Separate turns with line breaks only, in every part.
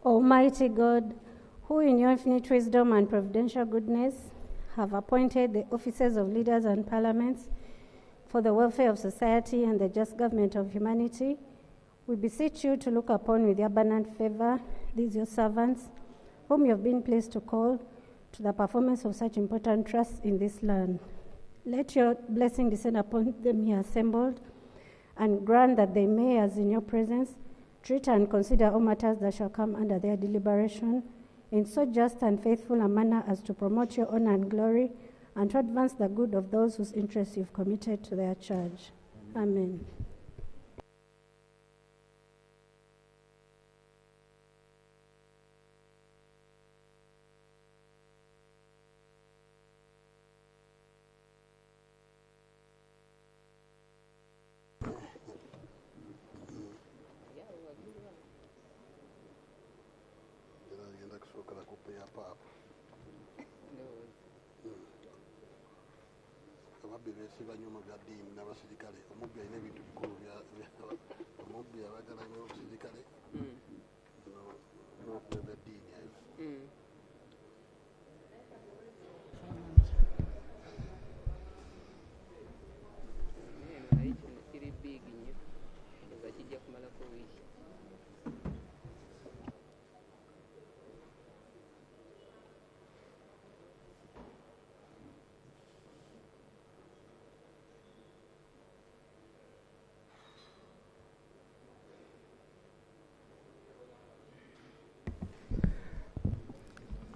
Almighty God, who in your infinite wisdom and providential goodness have appointed the offices of leaders and parliaments for the welfare of society and the just government of humanity, we beseech you to look upon with your abundant favor these your servants, whom you have been pleased to call to the performance of such important trusts in this land. Let your blessing descend upon them here assembled, and grant that they may, as in your presence, treat and consider all matters that shall come under their deliberation in so just and faithful a manner as to promote your honor and glory, and to advance the good of those whose interests you've committed to their charge. Amen.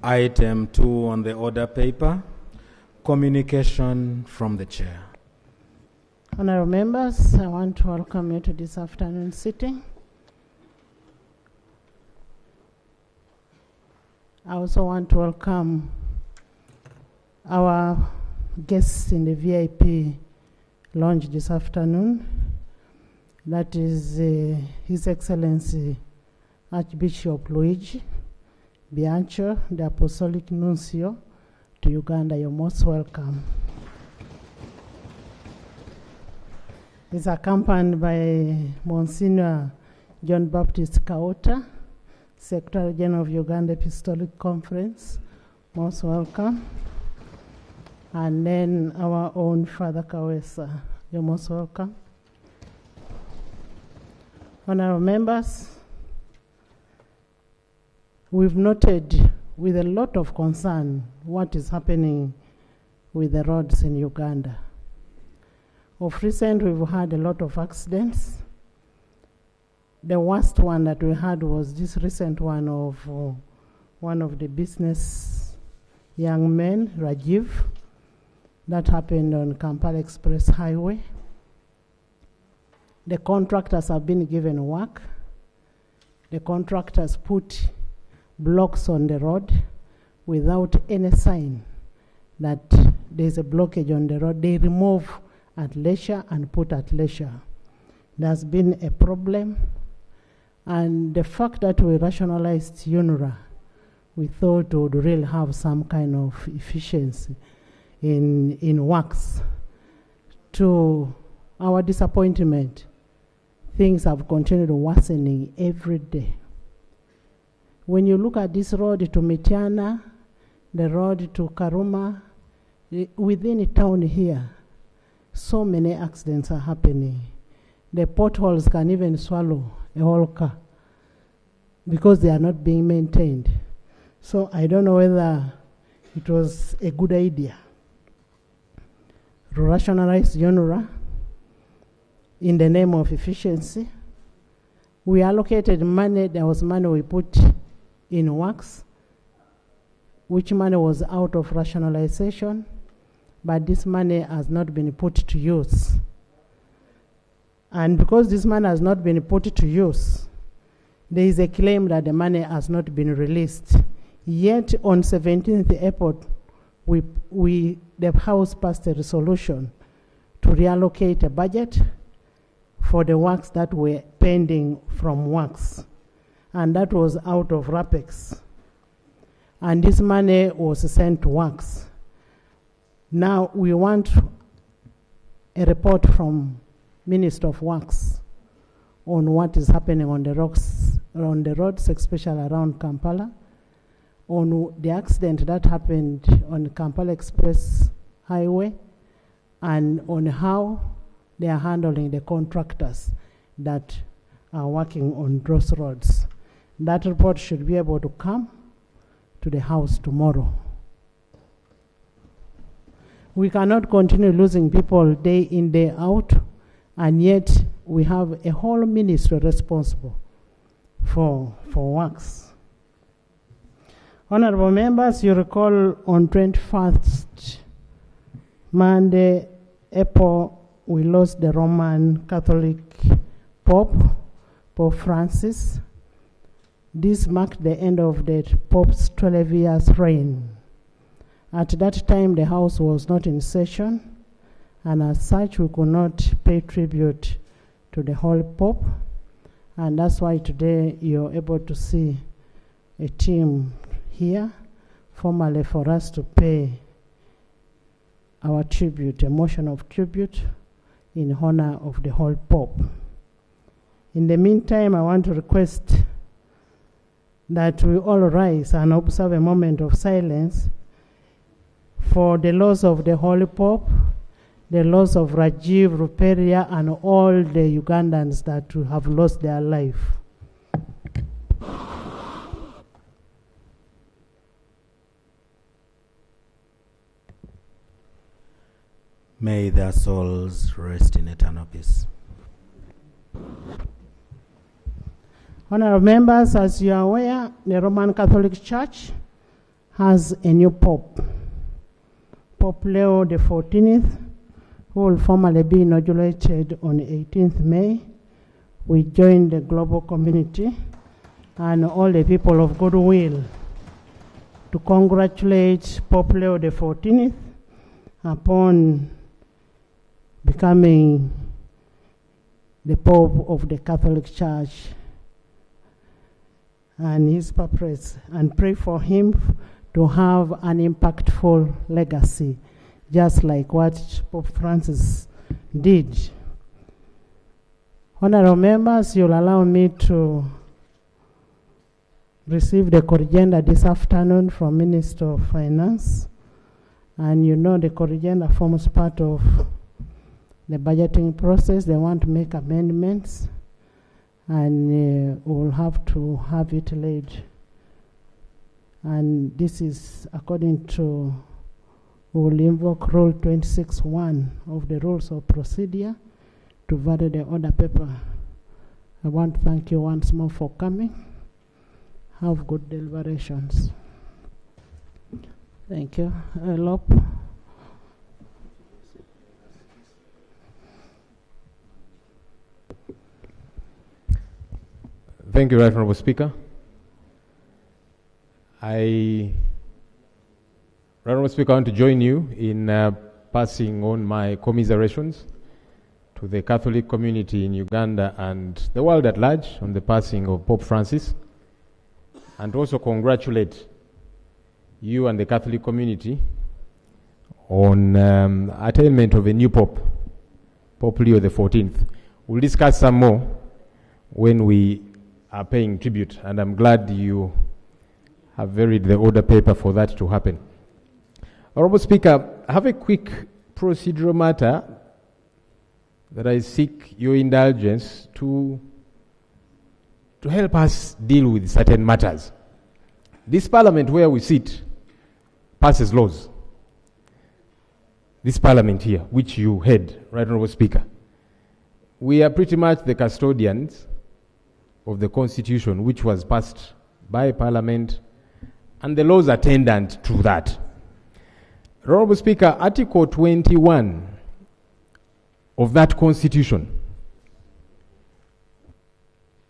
Item 2 on the order paper, communication from the chair.
Honorable members, I want to welcome you to this afternoon sitting. I also want to welcome our guests in the VIP lounge this afternoon. That is His Excellency Archbishop Luigi Bianco, the Apostolic Nuncio to Uganda. You're most welcome. He's accompanied by Monsignor John Baptist Kaota, Secretary General of Uganda Apostolic Conference. Most welcome. And then our own Father Kawesa. You're most welcome. Honorable members, we've noted with a lot of concern what is happening with the roads in Uganda. Of recent, we've had a lot of accidents. The worst one that we had was this recent one of one of the business young men, Rajiv, that happened on Kampala Express Highway. The contractors have been given work. The contractors put blocks on the road without any sign that there's a blockage on the road. They remove at leisure and put at leisure. There's been a problem, and the fact that we rationalized UNRWA, we thought would really have some kind of efficiency in works. To our disappointment, things have continued worsening every day. When you look at this road to Mitiana, the road to Karuma, within a town here, so many accidents are happening. The potholes can even swallow a whole car because they are not being maintained. So I don't know whether it was a good idea to rationalize UNRWA in the name of efficiency. We allocated money. There was money we put in works, which money was out of rationalization, but this money has not been put to use. And because this money has not been put to use, there is a claim that the money has not been released. Yet on 17th April, the House passed a resolution to reallocate a budget for the works that were pending from works. And that was out of RAPEX. And this money was sent to works. Now we want a report from Minister of Works on what is happening on the on the roads, especially around Kampala, on the accident that happened on Kampala Express Highway, and on how they are handling the contractors that are working on those roads. That report should be able to come to the House tomorrow. We cannot continue losing people day in, day out, and yet we have a whole ministry responsible for works. Honorable members, you recall on 21st Monday, April, we lost the Roman Catholic Pope, Pope Francis. This marked the end of the Pope's 12 years reign. At that time, the House was not in session, and as such, we could not pay tribute to the Holy Pope, and that's why today you're able to see a team here formally for us to pay our tribute, a motion of tribute in honor of the Holy Pope. In the meantime, I want to request that we all rise and observe a moment of silence for the loss of the Holy Pope, the loss of Rajiv Ruperia, and all the Ugandans that have lost their life.
May their souls rest in eternal peace.
Honorable members, as you are aware, the Roman Catholic Church has a new Pope, Pope Leo XIV, who will formally be inaugurated on 18th May. We join the global community and all the people of goodwill to congratulate Pope Leo XIV upon becoming the Pope of the Catholic Church and his purpose, and pray for him to have an impactful legacy, just like what Pope Francis did. Honorable members, you'll allow me to receive the corrigenda this afternoon from Minister of Finance. And you know the corrigenda forms part of the budgeting process. They want to make amendments, and we'll have to have it laid. And this is according to, we will invoke Rule 26.1 of the Rules of Procedure to value the order paper. I want to thank you once more for coming. Have good deliberations. Thank you. Elop.
Thank you, Right Honorable Speaker. Right Honorable Speaker, I want to join you in passing on my commiserations to the Catholic community in Uganda and the world at large on the passing of Pope Francis, and also congratulate you and the Catholic community on attainment of a new Pope, Pope Leo XIV. We'll discuss some more when we are paying tribute, and I'm glad you have varied the order paper for that to happen. Honorable Speaker, I have a quick procedural matter that I seek your indulgence to help us deal with certain matters. This parliament where we sit passes laws. This parliament here, which you head, Right Honorable Speaker, we are pretty much the custodians of the Constitution, which was passed by Parliament, and the laws attendant to that. Honorable Speaker, Article 21 of that Constitution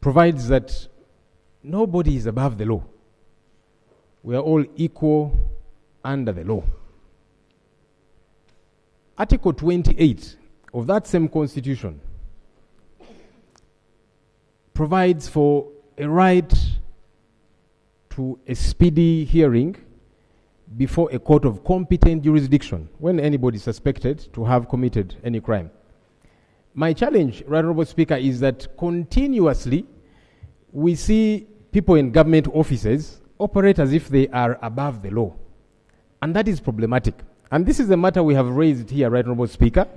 provides that nobody is above the law. We are all equal under the law. Article 28 of that same Constitution provides for a right to a speedy hearing before a court of competent jurisdiction when anybody is suspected to have committed any crime. My challenge, Right Honorable Speaker, is that continuously we see people in government offices operate as if they are above the law. And that is problematic. And this is a matter we have raised here, Right Honorable Speaker.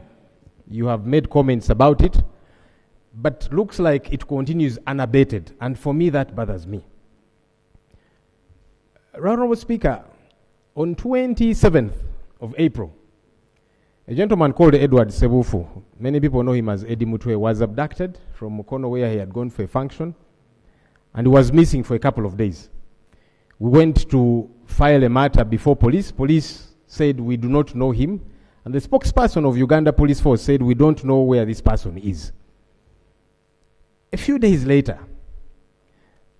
You have made comments about it, but looks like it continues unabated. And for me, that bothers me. Right Honorable Speaker, on 27th of April, a gentleman called Edward Sebufu, many people know him as Eddie Mutwe, was abducted from Mukono where he had gone for a function, and he was missing for a couple of days. We went to file a matter before police. Police said we do not know him, and the spokesperson of Uganda Police Force said we don't know where this person is. A few days later,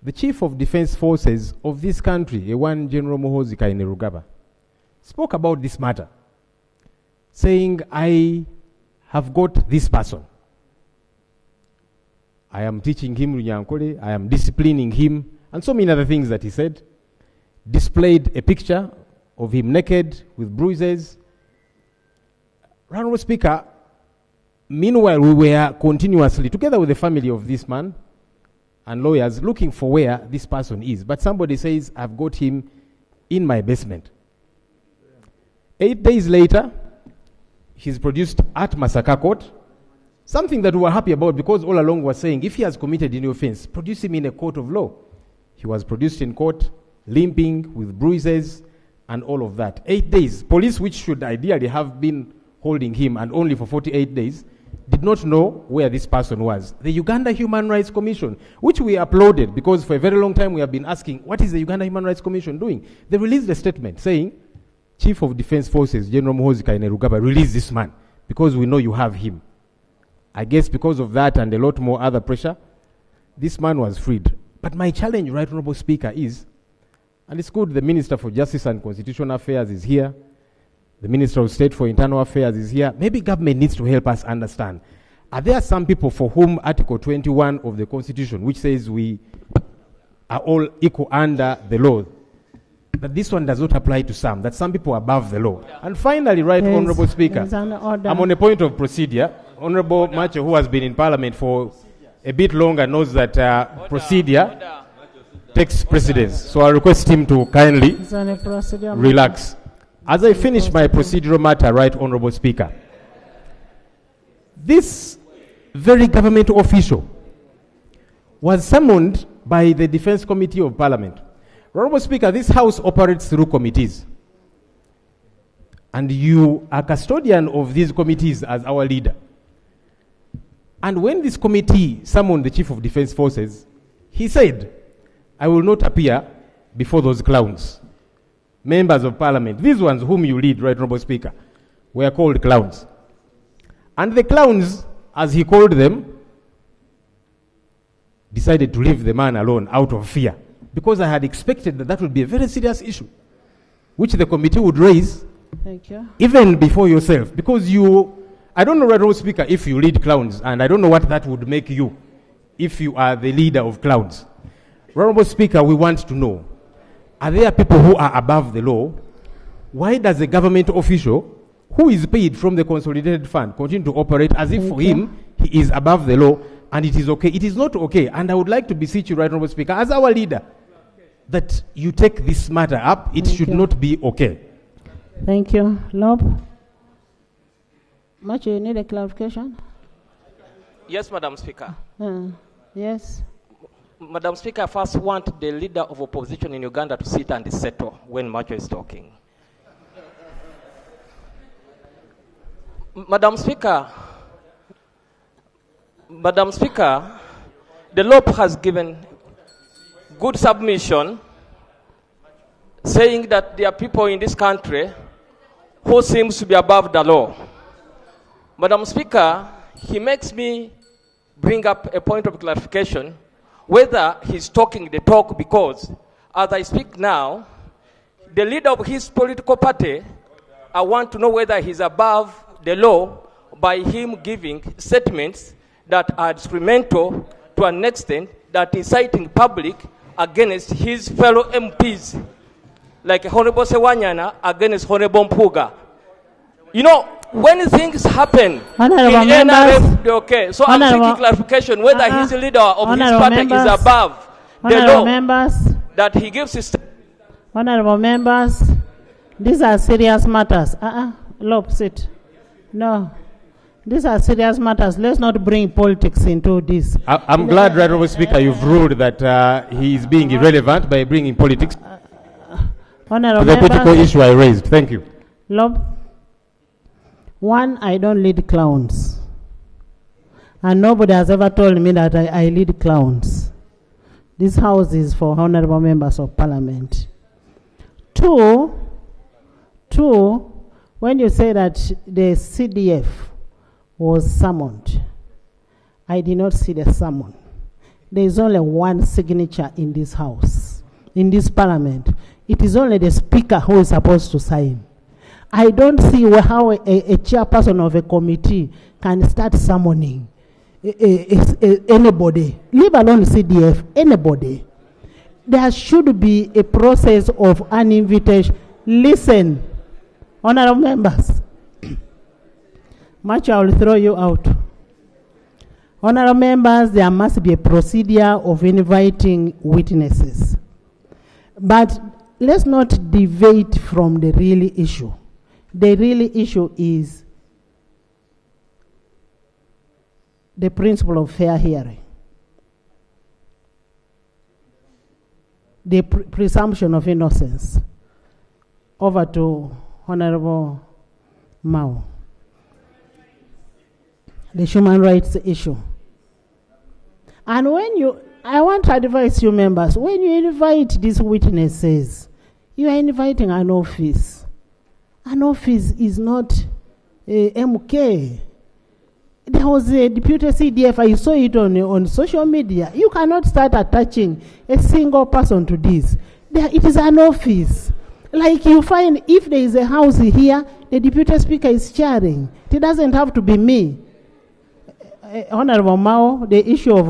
the Chief of Defense Forces of this country, one General Muhoozi Kainerugaba, spoke about this matter, saying, I have got this person. I am teaching him Runyankole, I am disciplining him, and so many other things that he said. Displayed a picture of him naked with bruises. Honorable Speaker, meanwhile we were continuously, together with the family of this man and lawyers, looking for where this person is. But somebody says, I've got him in my basement. 8 days later, he's produced at Masaka Court, something that we were happy about because all along we were saying, if he has committed any offense, produce him in a court of law. He was produced in court, limping, with bruises, and all of that. 8 days. Police, which should ideally have been holding him, and only for 48 days, did not know where this person was. The Uganda Human Rights Commission, which we applauded because for a very long time we have been asking, what is the Uganda Human Rights Commission doing? They released a statement saying, Chief of Defense Forces, General Muhoozi Kainerugaba, release this man because we know you have him. I guess because of that and a lot more other pressure, this man was freed. But my challenge, Right Honorable Speaker, is, and it's good the Minister for Justice and Constitutional Affairs is here, the Minister of State for Internal Affairs is here. Maybe government needs to help us understand. Are there some people for whom Article 21 of the Constitution, which says we are all equal under the law, that this one does not apply to some, that some people are above the law? And finally, Right Honorable Speaker, I'm on a point of procedure. Honorable Macho, who has been in Parliament for a bit longer, knows that procedure takes precedence. So I request him to kindly relax. As I finish my procedural matter, Right Honorable Speaker, this very government official was summoned by the Defense Committee of Parliament. Honorable Speaker, this House operates through committees. And you are custodian of these committees as our leader. And when this committee summoned the Chief of Defense Forces, he said, I will not appear before those clowns. Members of Parliament, these ones whom you lead, Right Honorable Speaker, were called clowns. And the clowns, as he called them, decided to leave the man alone out of fear. Because I had expected that that would be a very serious issue, which the committee would raise.
Thank you.
Even before yourself. Because I don't know, Right Honorable Speaker, if you lead clowns, and I don't know what that would make you if you are the leader of clowns. Right Honorable Speaker, we want to know, are there people who are above the law? Why does a government official who is paid from the consolidated fund continue to operate as if for him he is above the law and it is okay? It is not okay. And I would like to beseech you, Right Honorable Speaker, as our leader, that you take this matter up. It should not be okay.
Thank you. Lob? Much you need a clarification?
Yes, Madam Speaker.
Yes.
Madam Speaker, I first want the leader of opposition in Uganda to sit and settle when Macho is talking. Madam Speaker, the law has given good submission saying that there are people in this country who seems to be above the law. Madam Speaker, he makes me bring up a point of clarification whether he's talking the talk, because as I speak now, the leader of his political party, I want to know whether he's above the law by him giving statements that are instrumental to an extent that inciting public against his fellow MPs, like Honorable Sewanyana against Honorable Mpuga. You know, when things happen in NRF, okay, so I'm seeking clarification whether his leader of his party is above
Honorable
law
members,
that he gives his...
honorable members, these are serious matters. Lob, sit. No. These are serious matters. Let's not bring politics into this.
I'm glad, Right Honourable Speaker, you've ruled that he is being irrelevant by bringing politics
Honorable
to the
members,
political issue I raised. Thank you.
Lob, one, I don't lead clowns. And nobody has ever told me that I lead clowns. This house is for honorable members of parliament. Two, when you say that the CDF was summoned, I did not see the summon. There is only one signature in this house, in this parliament. It is only the speaker who is supposed to sign. I don't see how a chairperson of a committee can start summoning anybody, leave alone CDF, anybody. There should be a process of an invitation. Listen, honorable members, much I will throw you out. Honorable members, there must be a procedure of inviting witnesses. But let's not deviate from the real issue. The real issue is the principle of fair hearing. The presumption of innocence. Over to Honorable Mao. The human rights issue. And I want to advise you members, when you invite these witnesses, you are inviting an office. An office is not MK. There was a deputy CDF, I saw it on social media. You cannot start attaching a single person to this. It is an office. Like you find, if there is a house here, the deputy speaker is chairing. It doesn't have to be me. Honorable Mao, the issue of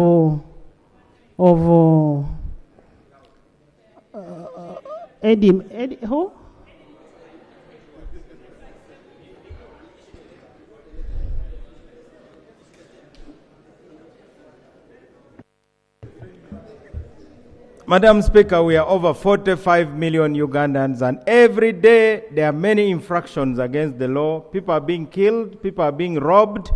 Eddie, who?
Madam Speaker, we are over 45 million Ugandans, and every day there are many infractions against the law. People are being killed, people are being robbed.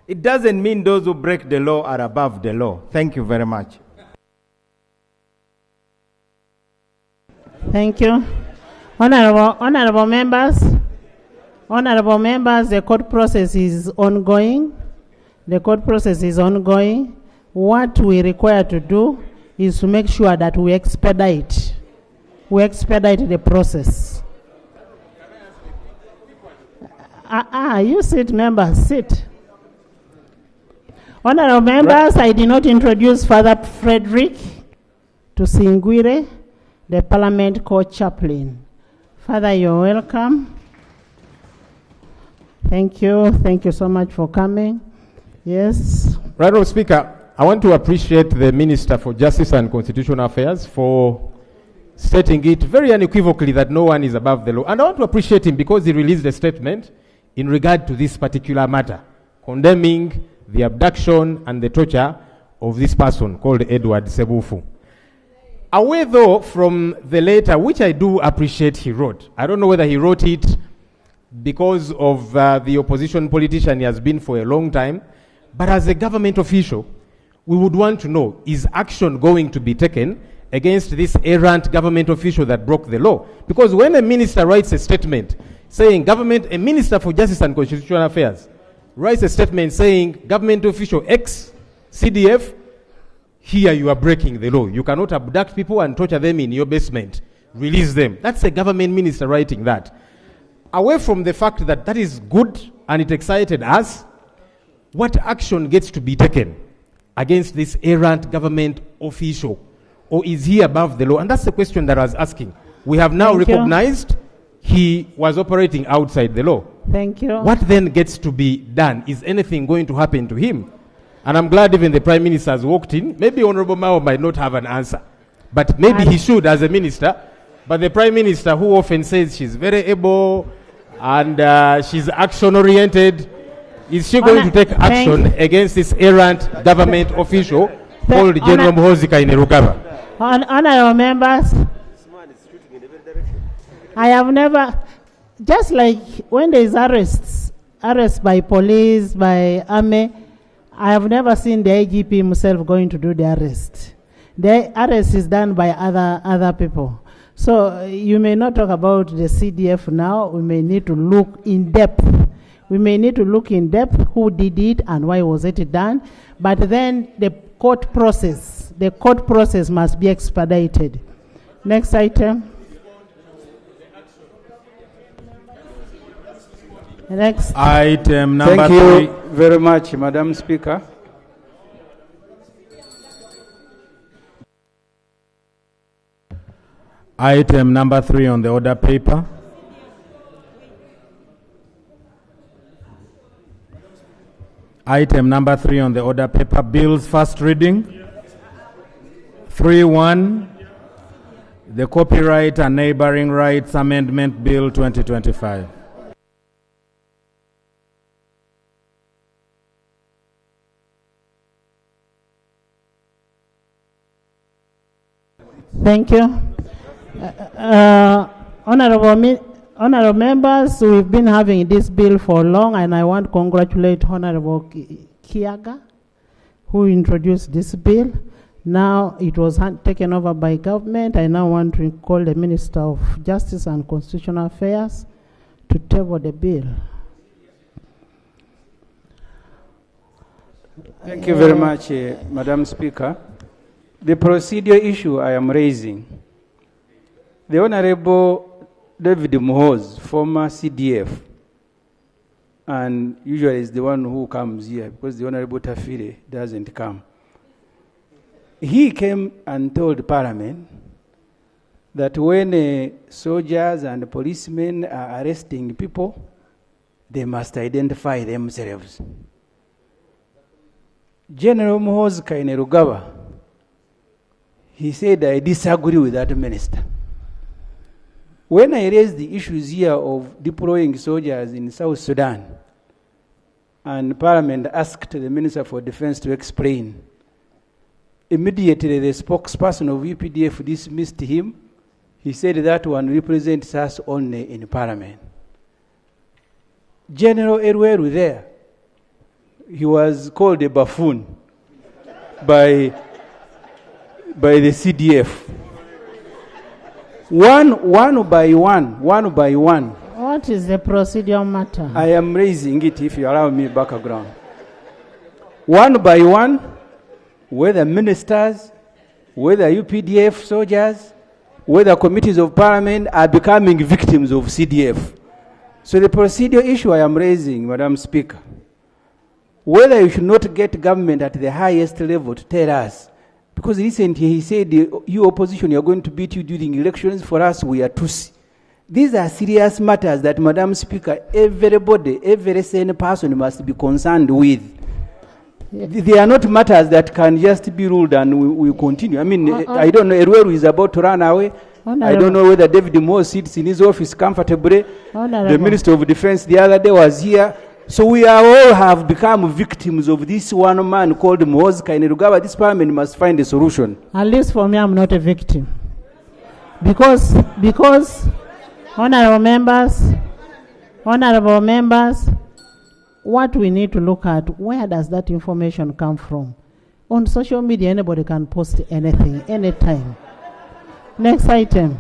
It doesn't mean those who break the law are above the law. Thank you very much.
Thank you. Honorable members, the court process is ongoing. The court process is ongoing. What we require to do is to make sure that we expedite the process. You sit, members, sit. Honorable members, I did not introduce Father Frederick to Singwire, the Parliament Court Chaplain. Father, you're welcome. Thank you. Thank you so much for coming. Yes.
Right, Honourable Speaker, I want to appreciate the Minister for Justice and Constitutional Affairs for stating it very unequivocally that no one is above the law. And I want to appreciate him because he released a statement in regard to this particular matter, condemning the abduction and the torture of this person called Edward Sebufu. Away though from the letter, which I do appreciate he wrote. I don't know whether he wrote it because of the opposition politician he has been for a long time, but as a government official, we would want to know, is action going to be taken against this errant government official that broke the law? Because when a minister writes a statement saying a minister for Justice and Constitutional Affairs writes a statement saying government official X, CDF, here you are breaking the law. You cannot abduct people and torture them in your basement. Release them. That's a government minister writing that. Away from the fact that that is good and it excited us, what action gets to be taken against this errant government official? Or is he above the law? And that's the question that I was asking. We have now recognized he was operating outside the law.
Thank you.
What then gets to be done? Is anything going to happen to him? And I'm glad even the Prime Minister has walked in. Maybe Honorable Mao might not have an answer, but maybe he should as a minister. But the Prime Minister, who often says she's very able and she's action-oriented, is she going to take action against this errant government official called General Muhoozi Kainerugaba?
Honorable members, I have never, just like when there is arrest by police, by army, I have never seen the IGP himself going to do the arrest. The arrest is done by other people. So you may not talk about the CDF now. We may need to look in depth. We may need to look in depth who did it and why was it done. But then the court process must be expedited. Next item. Next.
Item number
Thank you
3.
very much, Madam Speaker.
Item number 3 on the order paper. Item number 3 on the order paper, bills first reading. 3.1, the Copyright and Neighboring Rights Amendment Bill 2025.
Thank you. Honorable members, we've been having this bill for long, and I want to congratulate Honorable Kiaga, who introduced this bill. Now it was taken over by government. I now want to call the Minister of Justice and Constitutional Affairs to table the bill.
Thank you very much, Madam Speaker. The procedural issue I am raising, the Honorable David Mohoz, former CDF, and usually is the one who comes here because the Honorable Tafire doesn't come. He came and told Parliament that when soldiers and policemen are arresting people, they must identify themselves. General Mohoz Kainerugaba, he said, I disagree with that minister. When I raised the issues here of deploying soldiers in South Sudan, and Parliament asked the Minister for Defense to explain, immediately the spokesperson of UPDF dismissed him. He said that one represents us only in Parliament. General Erweru there, he was called a buffoon by the CDF. One by one.
What is the procedural matter?
I am raising it if you allow me background. One by one, whether ministers, whether UPDF soldiers, whether committees of Parliament are becoming victims of CDF. So the procedural issue I am raising, Madam Speaker, whether you should not get government at the highest level to tell us, because recently he said, you opposition, you are going to beat you during elections. For us, we are Tutsi. These are serious matters that, Madam Speaker, everybody, every sane person must be concerned with. They are not matters that can just be ruled and we continue. I mean, I don't know, Erweru is about to run away. I don't know whether David Moore sits in his office comfortably. The Minister of Defense the other day was here. So we are all have become victims of this one man called Mohoz Kainerugaba. This Parliament must find a solution.
At least for me, I'm not a victim. Because honorable members, what we need to look at, where does that information come from? On social media, anybody can post anything, anytime. Next item.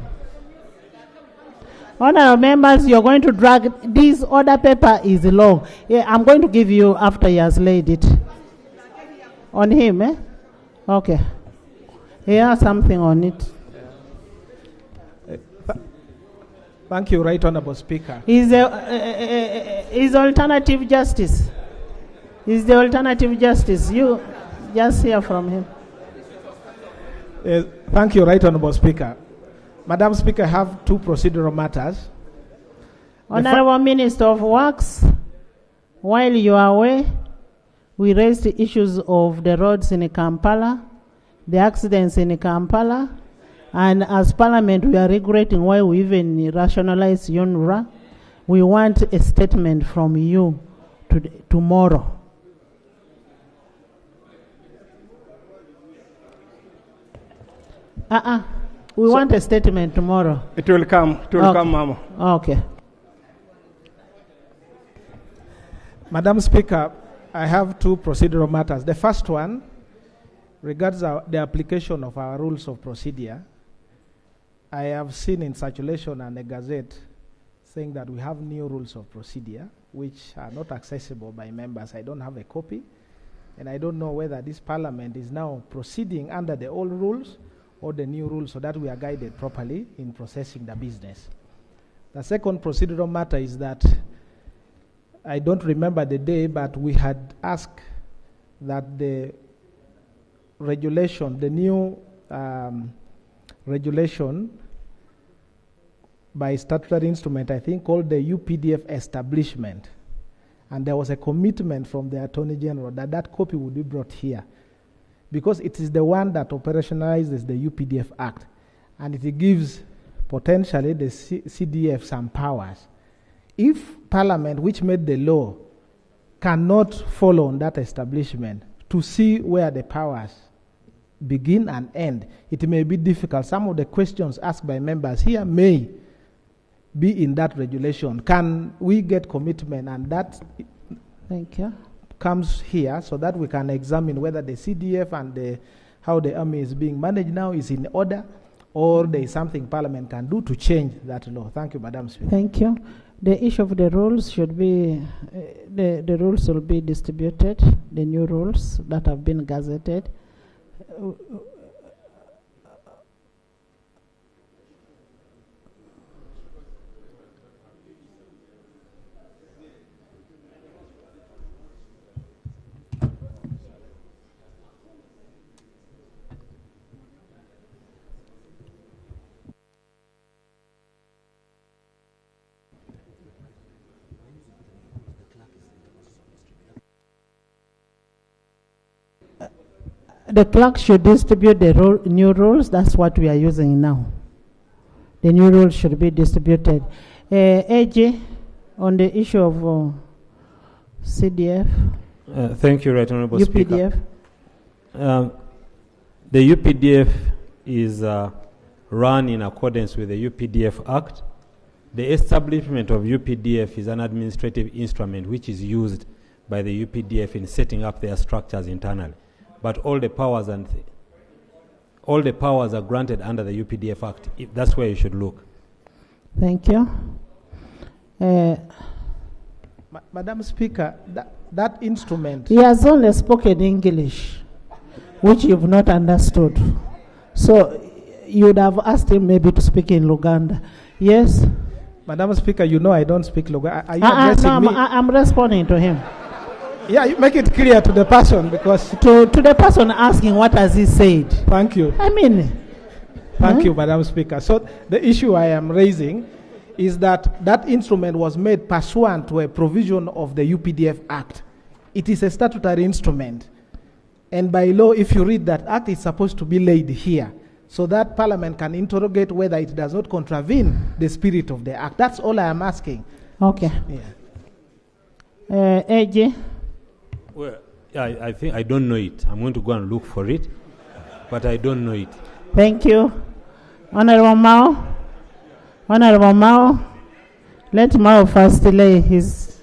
Honorable members, you're going to drag, this order paper is long. Yeah, I'm going to give you after he has laid it. On him, eh? Okay. He has something on it.
Thank you, Right Honorable Speaker.
Is alternative justice. Is the alternative justice. You just hear from him.
Thank you, Right Honorable Speaker. Madam Speaker, I have two procedural matters.
Honorable Minister of Works, while you are away, we raised the issues of the roads in Kampala, the accidents in Kampala, and as Parliament we are regretting why we even rationalize UNRWA. We want a statement from you tomorrow. We want a statement tomorrow.
It will come. It will come, Mama.
Okay.
Madam Speaker, I have two procedural matters. The first one regards the application of our rules of procedure. I have seen in circulation and a gazette saying that we have new rules of procedure which are not accessible by members. I don't have a copy, and I don't know whether this parliament is now proceeding under the old rules or the new rules so that we are guided properly in processing the business. The second procedural matter is that I don't remember the day, but we had asked that the regulation, the new regulation by statutory instrument, I think, called the UPDF establishment. And there was a commitment from the Attorney General that that copy would be brought here, because it is the one that operationalizes the UPDF Act, and it gives potentially the CDF some powers. If Parliament, which made the law, cannot follow on that establishment to see where the powers begin and end, it may be difficult. Some of the questions asked by members here may be in that regulation. Can we get commitment, and that
Thank you.
comes here so that we can examine whether the CDF and how the army is being managed now is in order, or there is something Parliament can do to change that law. Thank you, Madam Speaker.
Thank you. The issue of the rules should be, the rules will be distributed, the new rules that have been gazetted. The clerk should distribute the new rules. That's what we are using now. The new rules should be distributed. AJ, on the issue of CDF.
Thank you, Right Honorable
UPDF.
Speaker. The UPDF is run in accordance with the UPDF Act. The establishment of UPDF is an administrative instrument which is used by the UPDF in setting up their structures internally. But all the powers are granted under the UPDF Act. That's where you should look.
Thank you.
Madam Speaker, that instrument.
He has only spoken English, which you've not understood. So you would have asked him maybe to speak in Luganda. Yes?
Madam Speaker, you know I don't speak Luganda. Are you addressing me?
I'm responding to him.
Yeah, you make it clear to the person, because
To the person asking, what has he said?
Thank you.
I mean.
Thank you, Madam Speaker. So the issue I am raising is that that instrument was made pursuant to a provision of the UPDF Act. It is a statutory instrument. And by law, if you read that act, it's supposed to be laid here, so that Parliament can interrogate whether it does not contravene the spirit of the act. That's all I am asking.
Okay.
Yeah.
AJ?
Well, I think I don't know it. I'm going to go and look for it, but I don't know it.
Thank you. Honorable Mao. Honorable Mao. Let Mao first lay his.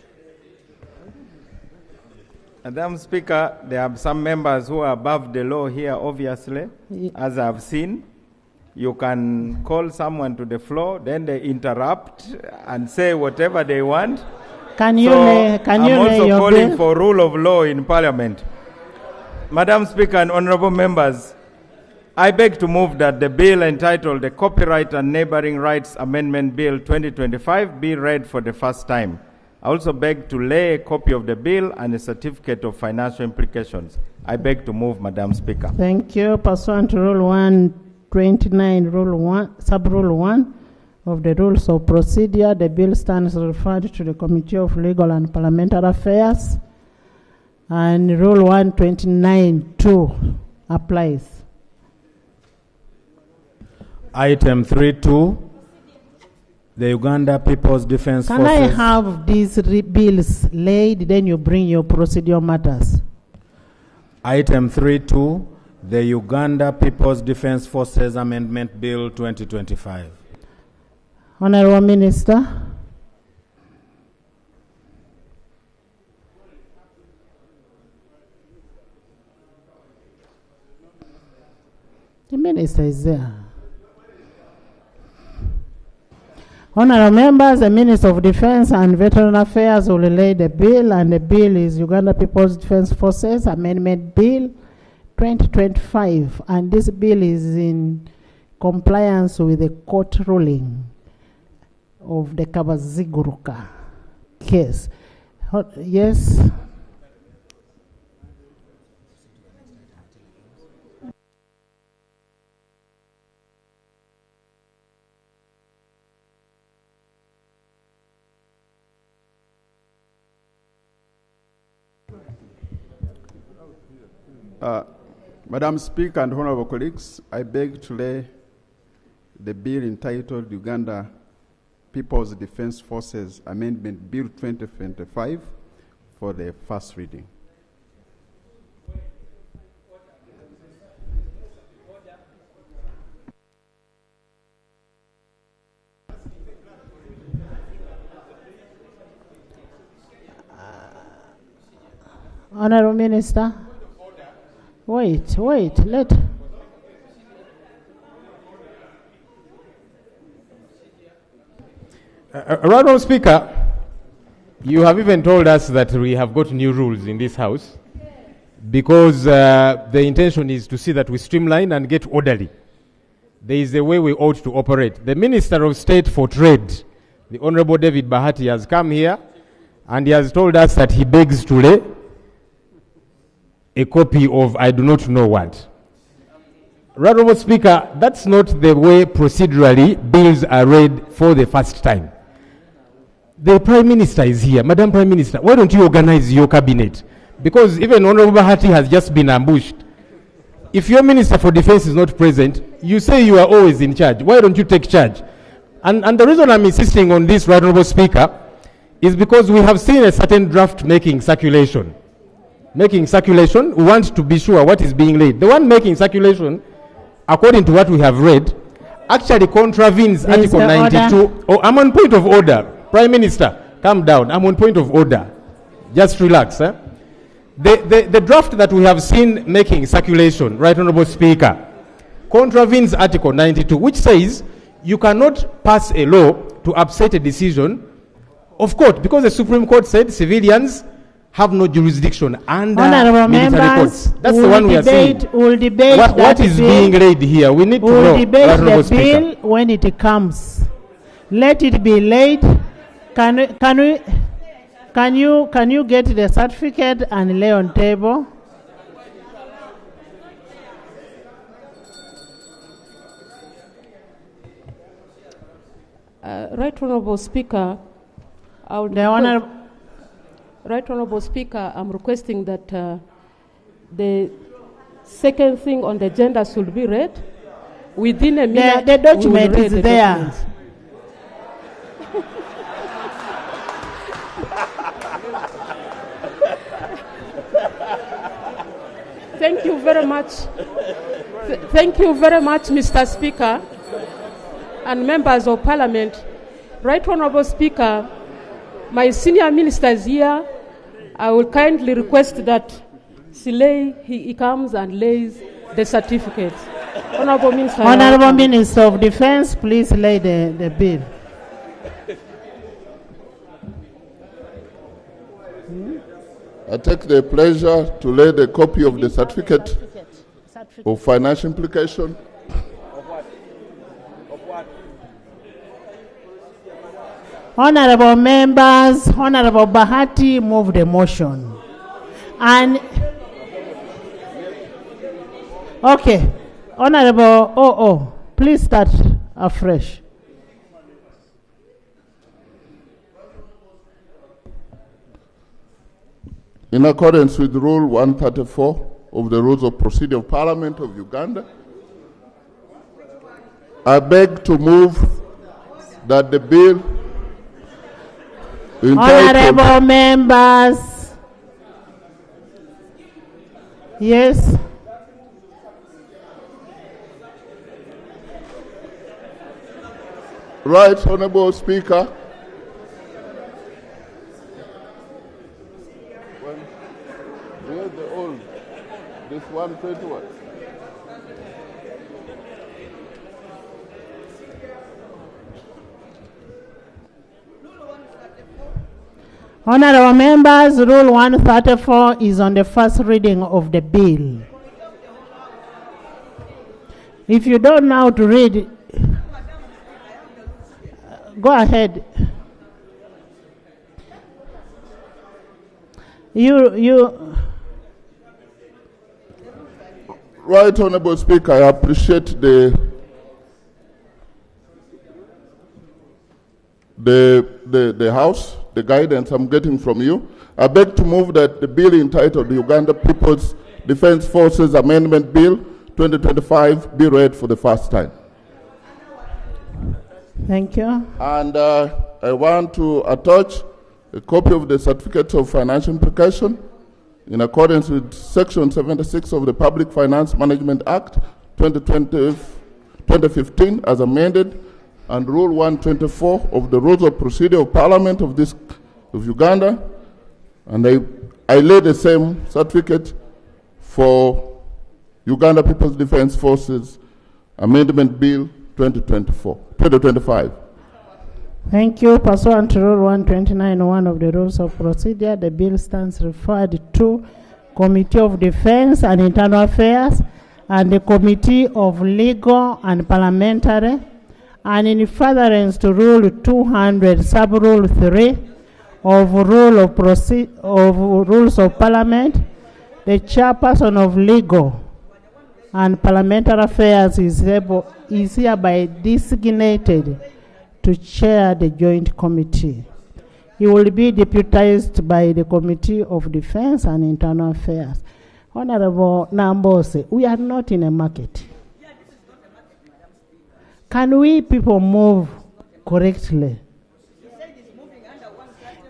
Madam Speaker, there are some members who are above the law here, obviously, as I've seen. You can call someone to the floor, then they interrupt and say whatever they want.
Can you
So
lay
I'm also
your
calling
bill?
for rule of law in Parliament. Madam Speaker and honorable members, I beg to move that the bill entitled the Copyright and Neighboring Rights Amendment Bill 2025 be read for the first time. I also beg to lay a copy of the bill and a certificate of financial implications. I beg to move, Madam Speaker.
Thank you. Pursuant to Rule 129, Rule 1, Sub-Rule 1 of the Rules of Procedure, the bill stands referred to the Committee of Legal and Parliamentary Affairs, and Rule 129(2) applies.
Item 3.2, the Uganda People's Defense
Can
Forces.
I have these bills laid, then you bring your procedural matters?
Item 3.2,
the Uganda People's Defense Forces Amendment Bill 2025.
Honorable Minister. The Minister is there. Honorable members, the Minister of Defense and Veteran Affairs will relay the bill, and the bill is Uganda People's Defense Forces Amendment Bill 2025, and this bill is in compliance with the court ruling of the Kabaziguruka case. Yes.
Madam Speaker and honorable colleagues, I beg to lay the bill entitled Uganda People's Defense Forces Amendment Bill 2025 for the first reading.
Honorable Minister. Wait, let.
Honorable Speaker, you have even told us that we have got new rules in this House because the intention is to see that we streamline and get orderly. There is a way we ought to operate. The Minister of State for Trade, the Honorable David Bahati, has come here and he has told us that he begs to lay a copy of I do not know what. Honorable Speaker, that's not the way procedurally bills are read for the first time. The Prime Minister is here. Madam Prime Minister, why don't you organize your cabinet? Because even Honorable Bahati has just been ambushed. If your Minister for Defense is not present, you say you are always in charge. Why don't you take charge? And the reason I'm insisting on this, Honorable Speaker, is because we have seen a certain draft making circulation. We want to be sure what is being laid. The one making circulation, according to what we have read, actually contravenes Article 92. Oh, I'm on point of order. Prime Minister, calm down. I'm on point of order. Just relax. The draft that we have seen making circulation, Right Honorable Speaker, contravenes Article 92, which says you cannot pass a law to upset a decision of court, because the Supreme Court said civilians have no jurisdiction under military courts. That's the one we are saying.
We'll debate
what is being laid here. We need to know.
We'll debate the bill when it comes. Let it be laid. Can you get the certificate and lay on table?
Right Honorable Speaker, Right Honorable Speaker, I'm requesting that the second thing on the agenda should be read within a minute.
The document is there.
Thank you very much. Thank you very much, Mr. Speaker and members of Parliament. Right Honorable Speaker, my senior minister is here. I will kindly request that he comes and lays the certificates. Honorable Minister.
Honorable Minister of Defense, please lay the bill.
I take the pleasure to lay the copy of the certificate of financial implication.
Honorable members, Honorable Bahati moved the motion. And okay, Honorable please start afresh.
In accordance with Rule 134 of the Rules of Procedure of Parliament of Uganda, I beg to move that the bill
Honorable members. Yes.
Right, Honorable Speaker. Where's the old? This 121.
Honorable members, Rule 134 is on the first reading of the bill. If you don't know how to read, go ahead.
Right, Honorable Speaker, I appreciate the House, the guidance I'm getting from you. I beg to move that the bill entitled the Uganda People's Defense Forces Amendment Bill 2025 be read for the first time.
Thank you.
And I want to attach a copy of the Certificate of Financial Implication in accordance with Section 76 of the Public Finance Management Act 2015 as amended, and Rule 124 of the Rules of Procedure of Parliament of Uganda, and I lay the same certificate for Uganda People's Defense Forces Amendment Bill 2025.
Thank you. Pursuant to Rule 129(1) of the Rules of Procedure, the bill stands referred to Committee of Defense and Internal Affairs and the Committee of Legal and Parliamentary, and in furtherance to Rule 200, Sub-Rule 3 of Rules of Parliament, the Chairperson of Legal and Parliamentary Affairs is hereby designated to chair the joint committee. He will be deputized by the Committee of Defense and Internal Affairs. Honorable Nambose, we are not in a market. Can we people move correctly?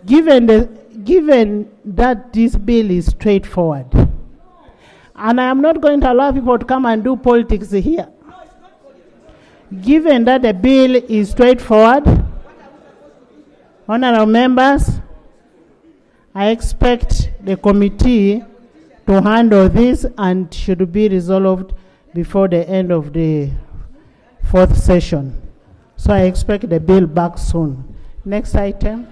Given that this bill is straightforward, and I am not going to allow people to come and do politics here. Given that the bill is straightforward, honorable members, I expect the committee to handle this and should be resolved before the end of the fourth session. So I expect the bill back soon. Next item.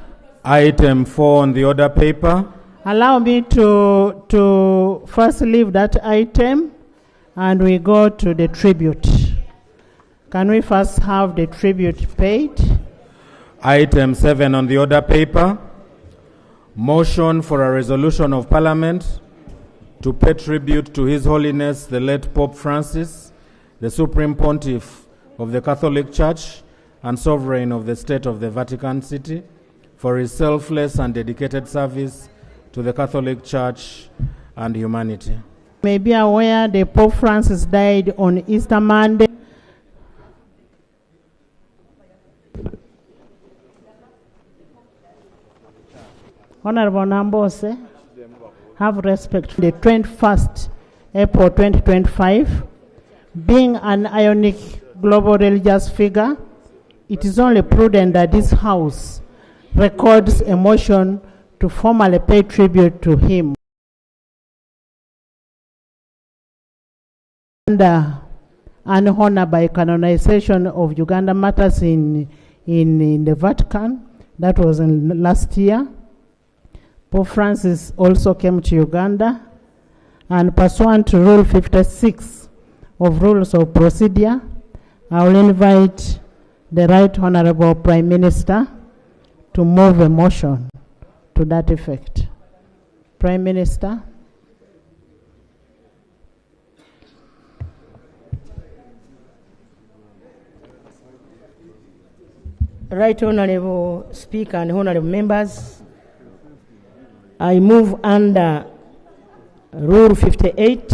Item 4 on the order paper.
Allow me to first leave that item and we go to the tribute. Can we first have the tribute paid?
Item 7 on the order paper. Motion for a resolution of Parliament to pay tribute to His Holiness the late Pope Francis, the Supreme Pontiff of the Catholic Church and Sovereign of the State of the Vatican City, for his selfless and dedicated service to the Catholic Church and humanity.
You may be aware the Pope Francis died on Easter Monday. Honorable Nambose, have respect. The 21st April 2025, being an ionic global religious figure, it is only prudent that this House records a motion to formally pay tribute to him. And honor by canonization of Uganda matters in the Vatican. That was in last year. Pope Francis also came to Uganda, and pursuant to Rule 56 of Rules of Procedure, I will invite the Right Honorable Prime Minister to move a motion to that effect. Prime Minister.
Right Honorable Speaker and Honorable Members, I move under Rule 58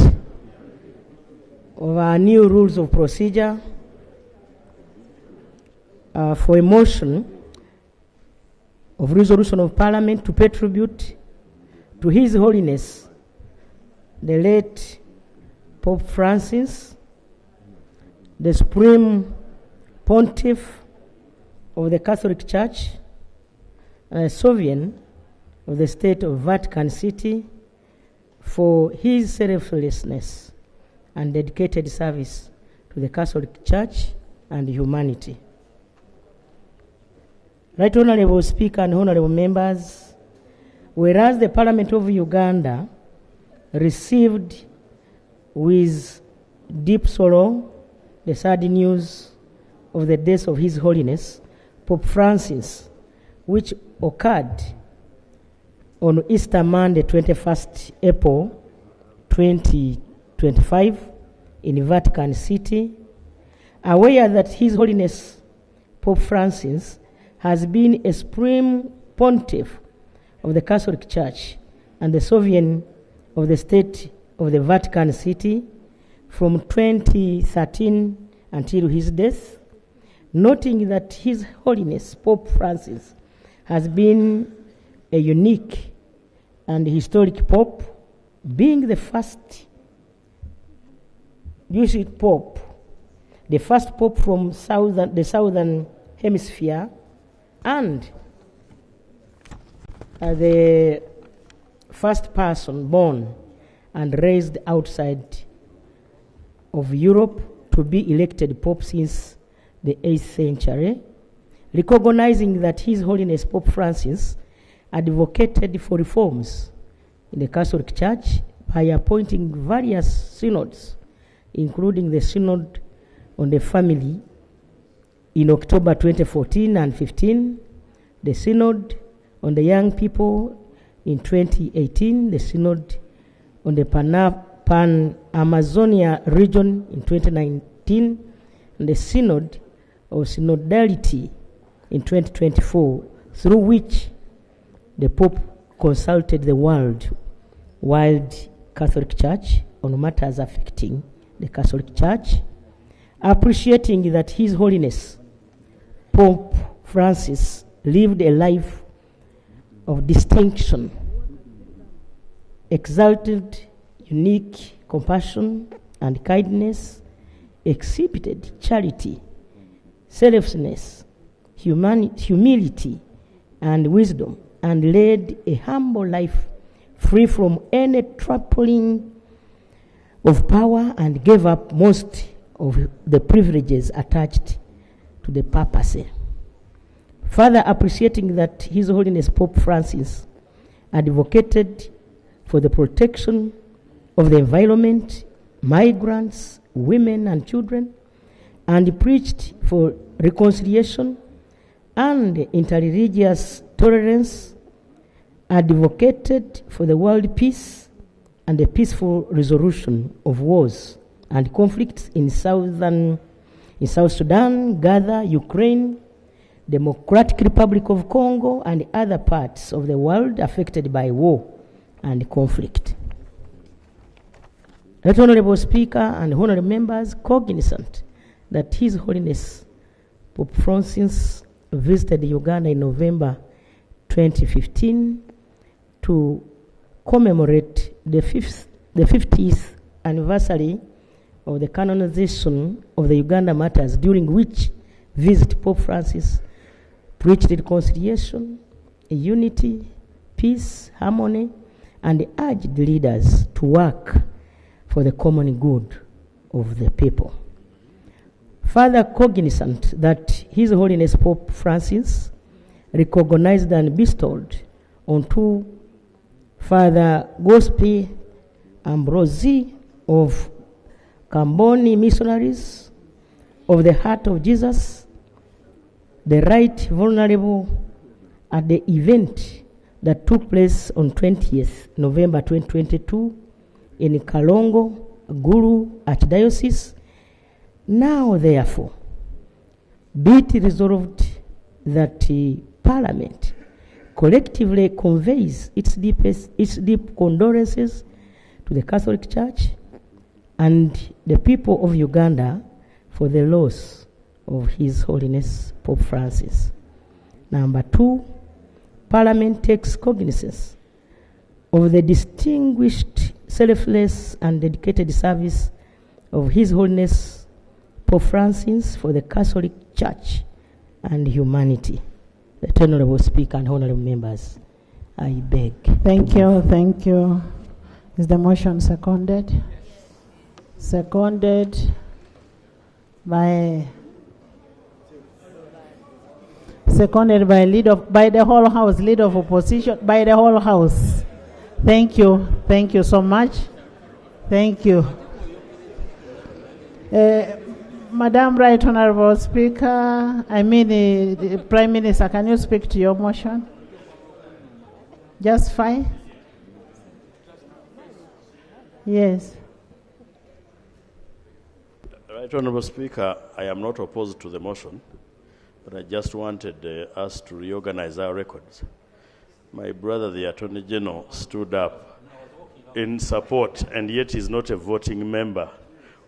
of our new Rules of Procedure for a motion of resolution of Parliament to pay tribute to His Holiness the late Pope Francis, the Supreme Pontiff of the Catholic Church and Sovereign of the State of Vatican City for his selflessness and dedicated service to the Catholic Church and humanity. Right Honorable Speaker and Honorable Members, whereas the Parliament of Uganda received with deep sorrow the sad news of the death of His Holiness Pope Francis, which occurred on Easter Monday, 21st April 2025 in Vatican City, aware that His Holiness Pope Francis has been a supreme pontiff of the Catholic Church and the sovereign of the State of the Vatican City from 2013 until his death, noting that His Holiness Pope Francis has been a unique and historic Pope, being the first Jesuit Pope, the first Pope from the Southern Hemisphere, and the first person born and raised outside of Europe to be elected Pope since the 8th century, recognizing that His Holiness Pope Francis advocated for reforms in the Catholic Church by appointing various synods, including the Synod on the Family in October 2014 and 15, the Synod on the Young People in 2018, the Synod on the Pan-Amazonia region in 2019, and the Synod of Synodality in 2024, through which the Pope consulted the worldwide Catholic Church on matters affecting the Catholic Church, appreciating that His Holiness Pope Francis lived a life of distinction, exalted, unique compassion and kindness, exhibited charity, selflessness, humility, and wisdom, and led a humble life free from any trampling of power, and gave up most of the privileges attached to the papacy. Further appreciating that His Holiness Pope Francis advocated for the protection of the environment, migrants, women, and children, and preached for reconciliation and interreligious tolerance, advocated for the world peace and the peaceful resolution of wars and conflicts in South Sudan, Gaza, Ukraine, Democratic Republic of Congo, and other parts of the world affected by war and conflict. Right Honorable Speaker and honorable members, cognizant that His Holiness Pope Francis visited Uganda in November 2015 to commemorate the 50th anniversary of the canonization of the Uganda Martyrs, during which visit Pope Francis preached reconciliation, unity, peace, harmony, and urged leaders to work for the common good of the people. Further cognizant that His Holiness Pope Francis recognized and bestowed on two Father Gospel Ambrosi of Camboni missionaries of the Heart of Jesus, the right vulnerable at the event that took place on 20th November 2022 in Kalongo, Guru Archdiocese. Now, therefore, be it resolved that Parliament collectively conveys its deep condolences to the Catholic Church and the people of Uganda for the loss of His Holiness Pope Francis. Number 2, Parliament takes cognizance of the distinguished, selfless, and dedicated service of His Holiness Pope Francis for the Catholic Church and humanity. The Honorable Speaker and honorable members, I beg.
Thank you, thank you. Is the motion seconded? Seconded by by the whole house, leader of opposition, by the whole house. Thank you so much. Thank you. Madam Right Honorable Speaker, the Prime Minister, can you speak to your motion? Just fine? Yes.
Right Honorable Speaker, I am not opposed to the motion, but I just wanted us to reorganize our records. My brother, the Attorney General, stood up in support, and yet is not a voting member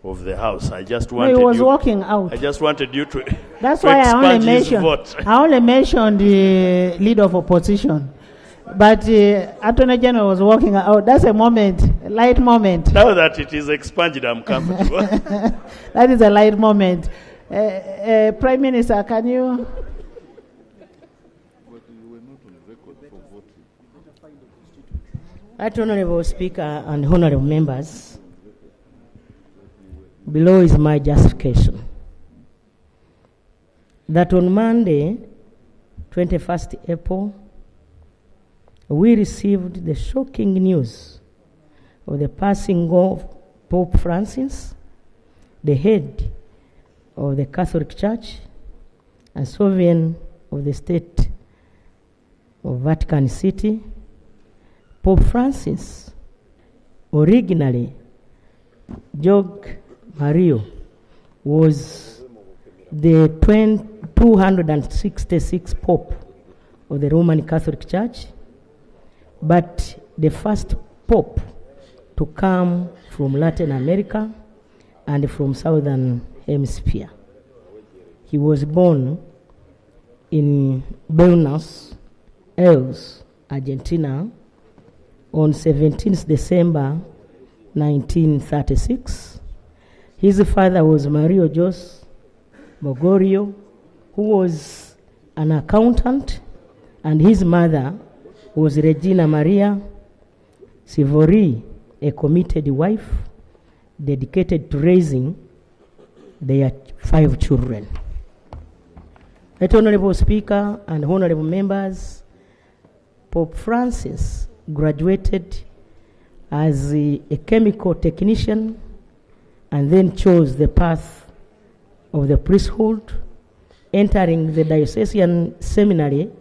of the House. I just wanted
he was walking out.
I just wanted you to.
That's
to
why I only mentioned the leader of opposition. But Attorney General was walking out. That's a light moment.
Now that it is expunged, I'm comfortable.
That is a light moment. Prime Minister, can you?
Right Honorable Speaker and honorable members, below is my justification. That on Monday, 21st April, we received the shocking news of the passing of Pope Francis, the head of the Catholic Church and sovereign of the state of Vatican City. Pope Francis, originally, George Mario, was the 266th Pope of the Roman Catholic Church, but the first Pope to come from Latin America and from Southern Hemisphere. He was born in Buenos Aires, Argentina, on 17th December 1936. His father was Mario Jos Bogorio, who was an accountant, and his mother was Regina Maria Sivori, a committed wife dedicated to raising their 5 children. Right Honorable Speaker and honorable members, Pope Francis graduated as a chemical technician and then chose the path of the priesthood, entering the diocesan seminary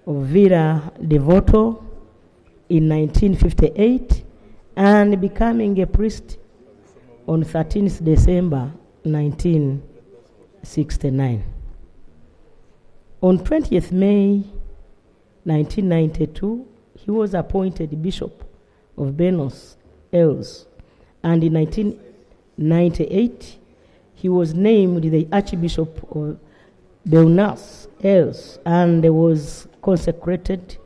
of Villa Devoto in 1958 and becoming a priest on 13th December 1969. On 20th May 1992, he was appointed Bishop of Buenos Aires, and in 1998, he was named the Archbishop of Buenos Aires and was consecrated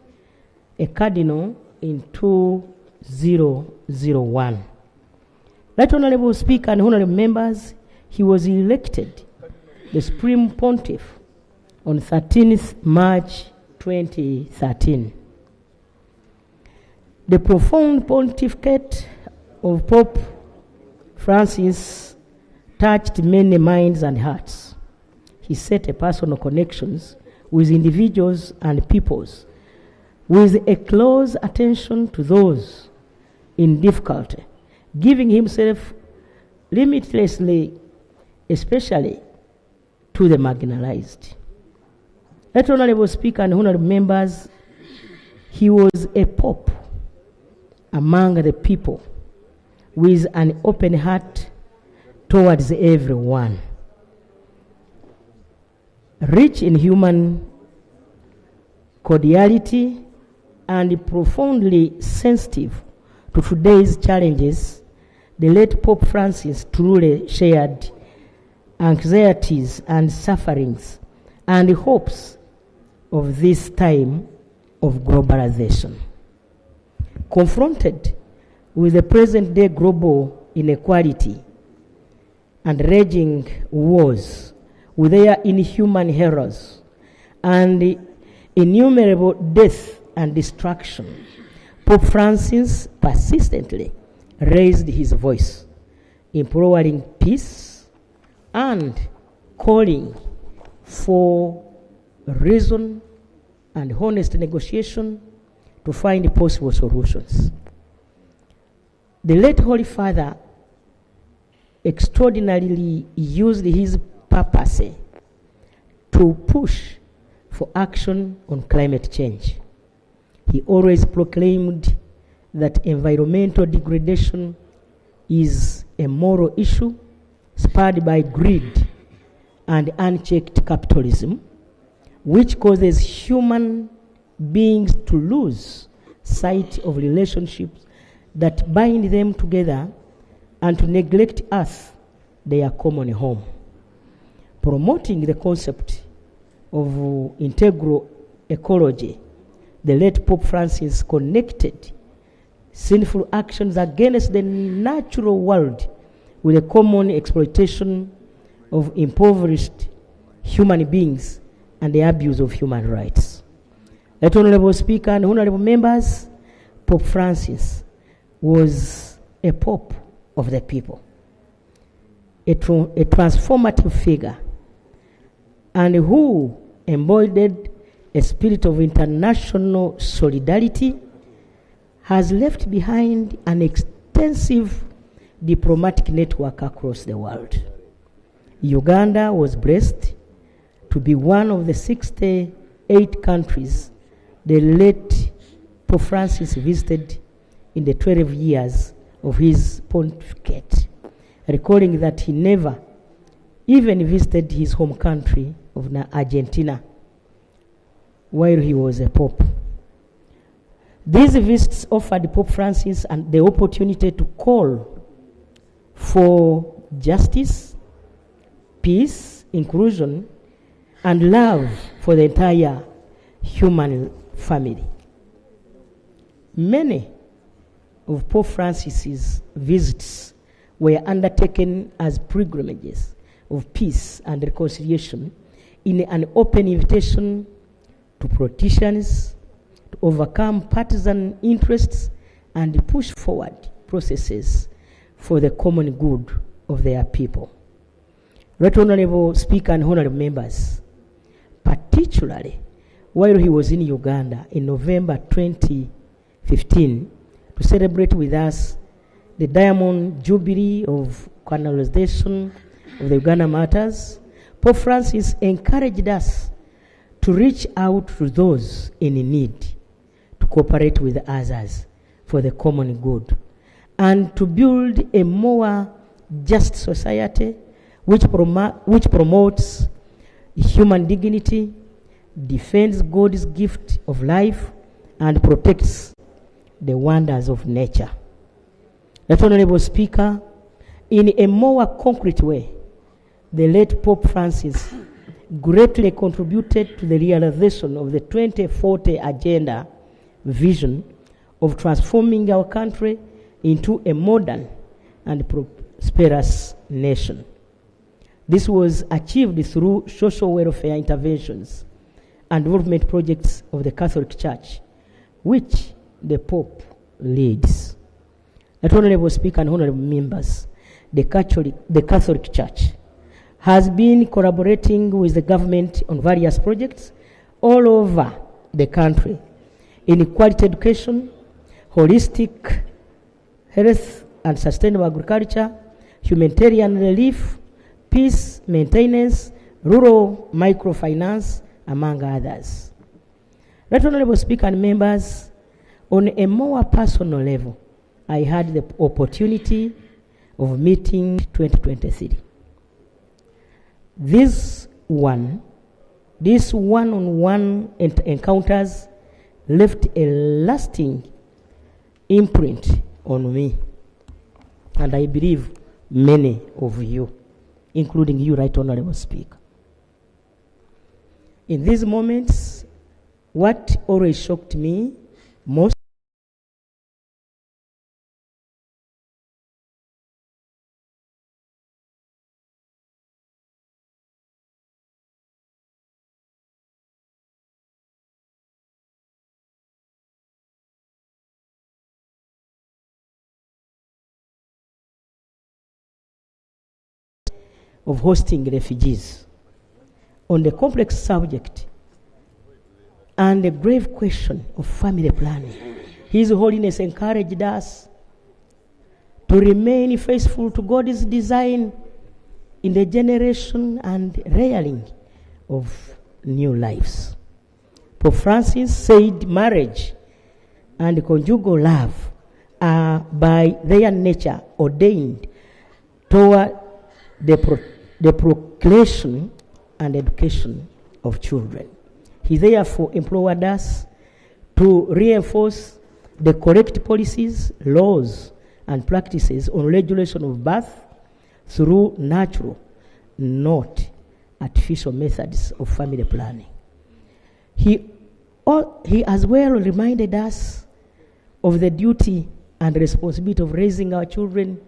a cardinal in 2001. Right Honorable Speaker and honorable members, he was elected the Supreme Pontiff on 13th March 2013. The profound pontificate of Pope Francis touched many minds and hearts. He set a personal connections with individuals and peoples, with a close attention to those in difficulty, giving himself limitlessly, especially to the marginalized. Right Honorable Speaker and honorable members, he was a pope among the people with an open heart towards everyone. Rich in human cordiality and profoundly sensitive to today's challenges, the late Pope Francis truly shared anxieties and sufferings and hopes of this time of globalization. Confronted with the present-day global inequality and raging wars, with their inhuman errors and innumerable death and destruction, Pope Francis persistently raised his voice, imploring peace and calling for reason and honest negotiation to find possible solutions. The late Holy Father extraordinarily used his papacy to push for action on climate change. He always proclaimed that environmental degradation is a moral issue spurred by greed and unchecked capitalism, which causes human beings to lose sight of relationships that bind them together and to neglect Earth, their common home. Promoting the concept of integral ecology, the late Pope Francis connected sinful actions against the natural world with a common exploitation of impoverished human beings and the abuse of human rights. That Honorable Speaker and Honorable Members, Pope Francis was a Pope of the people, a transformative figure, and who embodied a spirit of international solidarity, has left behind an extensive diplomatic network across the world. Uganda was blessed to be one of the 68 countries the late Pope Francis visited in the 12 years of his pontificate, recalling that he never even visited his home country of Argentina while he was a pope. These visits offered Pope Francis and the opportunity to call for justice, peace, inclusion, and love for the entire human family. Many of Pope Francis's visits were undertaken as pilgrimages of peace and reconciliation in an open invitation to politicians to overcome partisan interests and push forward processes for the common good of their people. Right Honorable Speaker and Honorable Members, particularly while he was in Uganda in November 2015 to celebrate with us the Diamond Jubilee of canonization of the Uganda matters, Pope Francis encouraged us to reach out to those in need, to cooperate with others for the common good, and to build a more just society which promotes human dignity, defends God's gift of life, and protects the wonders of nature. That Honorable Speaker, in a more concrete way, the late Pope Francis greatly contributed to the realization of the 2040 Agenda vision of transforming our country into a modern and prosperous nation. This was achieved through social welfare interventions and development projects of the Catholic Church, which the Pope leads. That Honorable Speaker and Honorable Members, the Catholic Church has been collaborating with the government on various projects all over the country in quality education, holistic health and sustainable agriculture, humanitarian relief, peace maintenance, rural microfinance, among others. Right Honorable Speaker and members, on a more personal level, I had the opportunity of meeting 2023. This one-on-one encounters left a lasting imprint on me, and I believe many of you, including you, Right Honorable Speaker. In these moments, what always shocked me most of hosting refugees on the complex subject and the grave question of family planning. His Holiness encouraged us to remain faithful to God's design in the generation and rearing of new lives. Pope Francis said marriage and conjugal love are by their nature ordained toward the procreation and education of children. He therefore implored us to reinforce the correct policies, laws, and practices on regulation of birth through natural, not artificial methods of family planning. He as well reminded us of the duty and responsibility of raising our children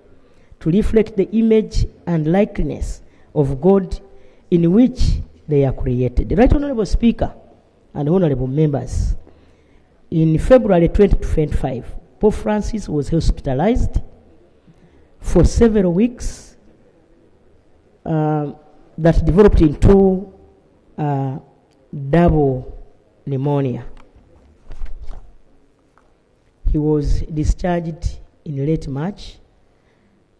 to reflect the image and likeness of God in which they are created. The Right Honorable Speaker and honorable members, in February 2025, Pope Francis was hospitalized for several weeks that developed into double pneumonia. He was discharged in late March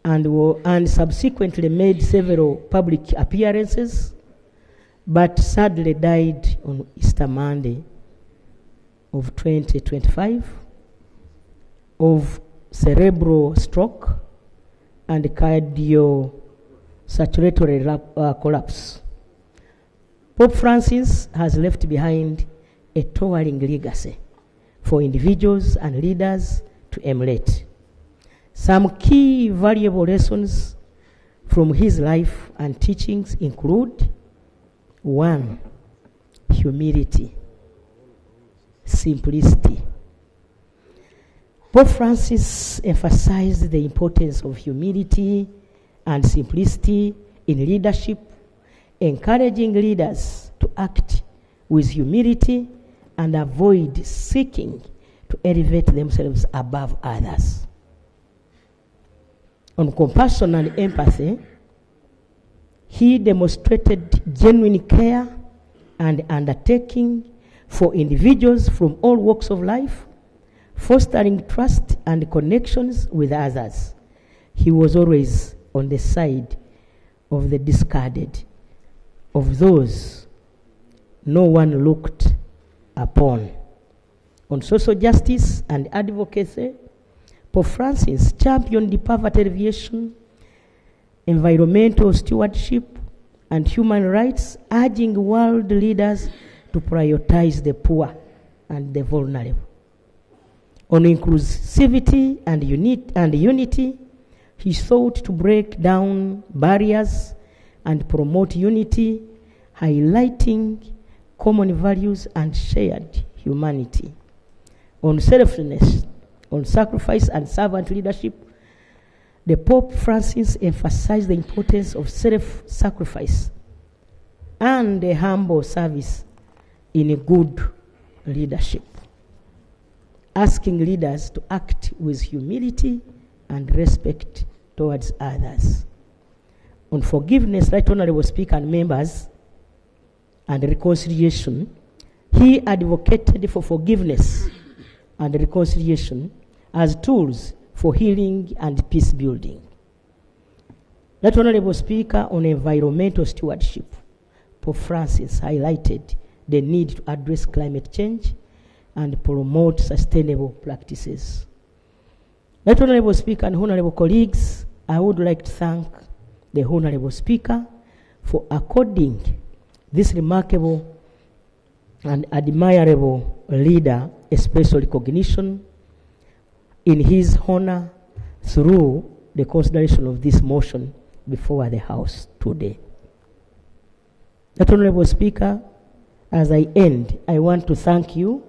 and subsequently made several public appearances, but sadly died on Easter Monday of 2025 of cerebral stroke and cardiocirculatory collapse. Pope Francis has left behind a towering legacy for individuals and leaders to emulate. Some key valuable lessons from his life and teachings include: 1. Humility, simplicity. Pope Francis emphasized the importance of humility and simplicity in leadership, encouraging leaders to act with humility and avoid seeking to elevate themselves above others. On compassion and empathy, he demonstrated genuine care and undertaking for individuals from all walks of life, fostering trust and connections with others. He was always on the side of the discarded, of those no one looked upon. On social justice and advocacy, Pope Francis championed the poverty alleviation, environmental stewardship, and human rights, urging world leaders to prioritize the poor and the vulnerable. On inclusivity and unity, he sought to break down barriers and promote unity, highlighting common values and shared humanity. On selflessness, on sacrifice and servant leadership, the Pope Francis emphasized the importance of self-sacrifice and a humble service in a good leadership, asking leaders to act with humility and respect towards others. On forgiveness, Right Honorable Speaker and members, and reconciliation, he advocated for forgiveness and reconciliation as tools for healing and peace building. Right Honorable Speaker, on environmental stewardship, Pope Francis highlighted the need to address climate change and promote sustainable practices. Right Honorable Speaker and honorable colleagues, I would like to thank the Honorable Speaker for according this remarkable and admirable leader a special recognition in his honor through the consideration of this motion before the House today. That Honorable Speaker, as I end, I want to thank you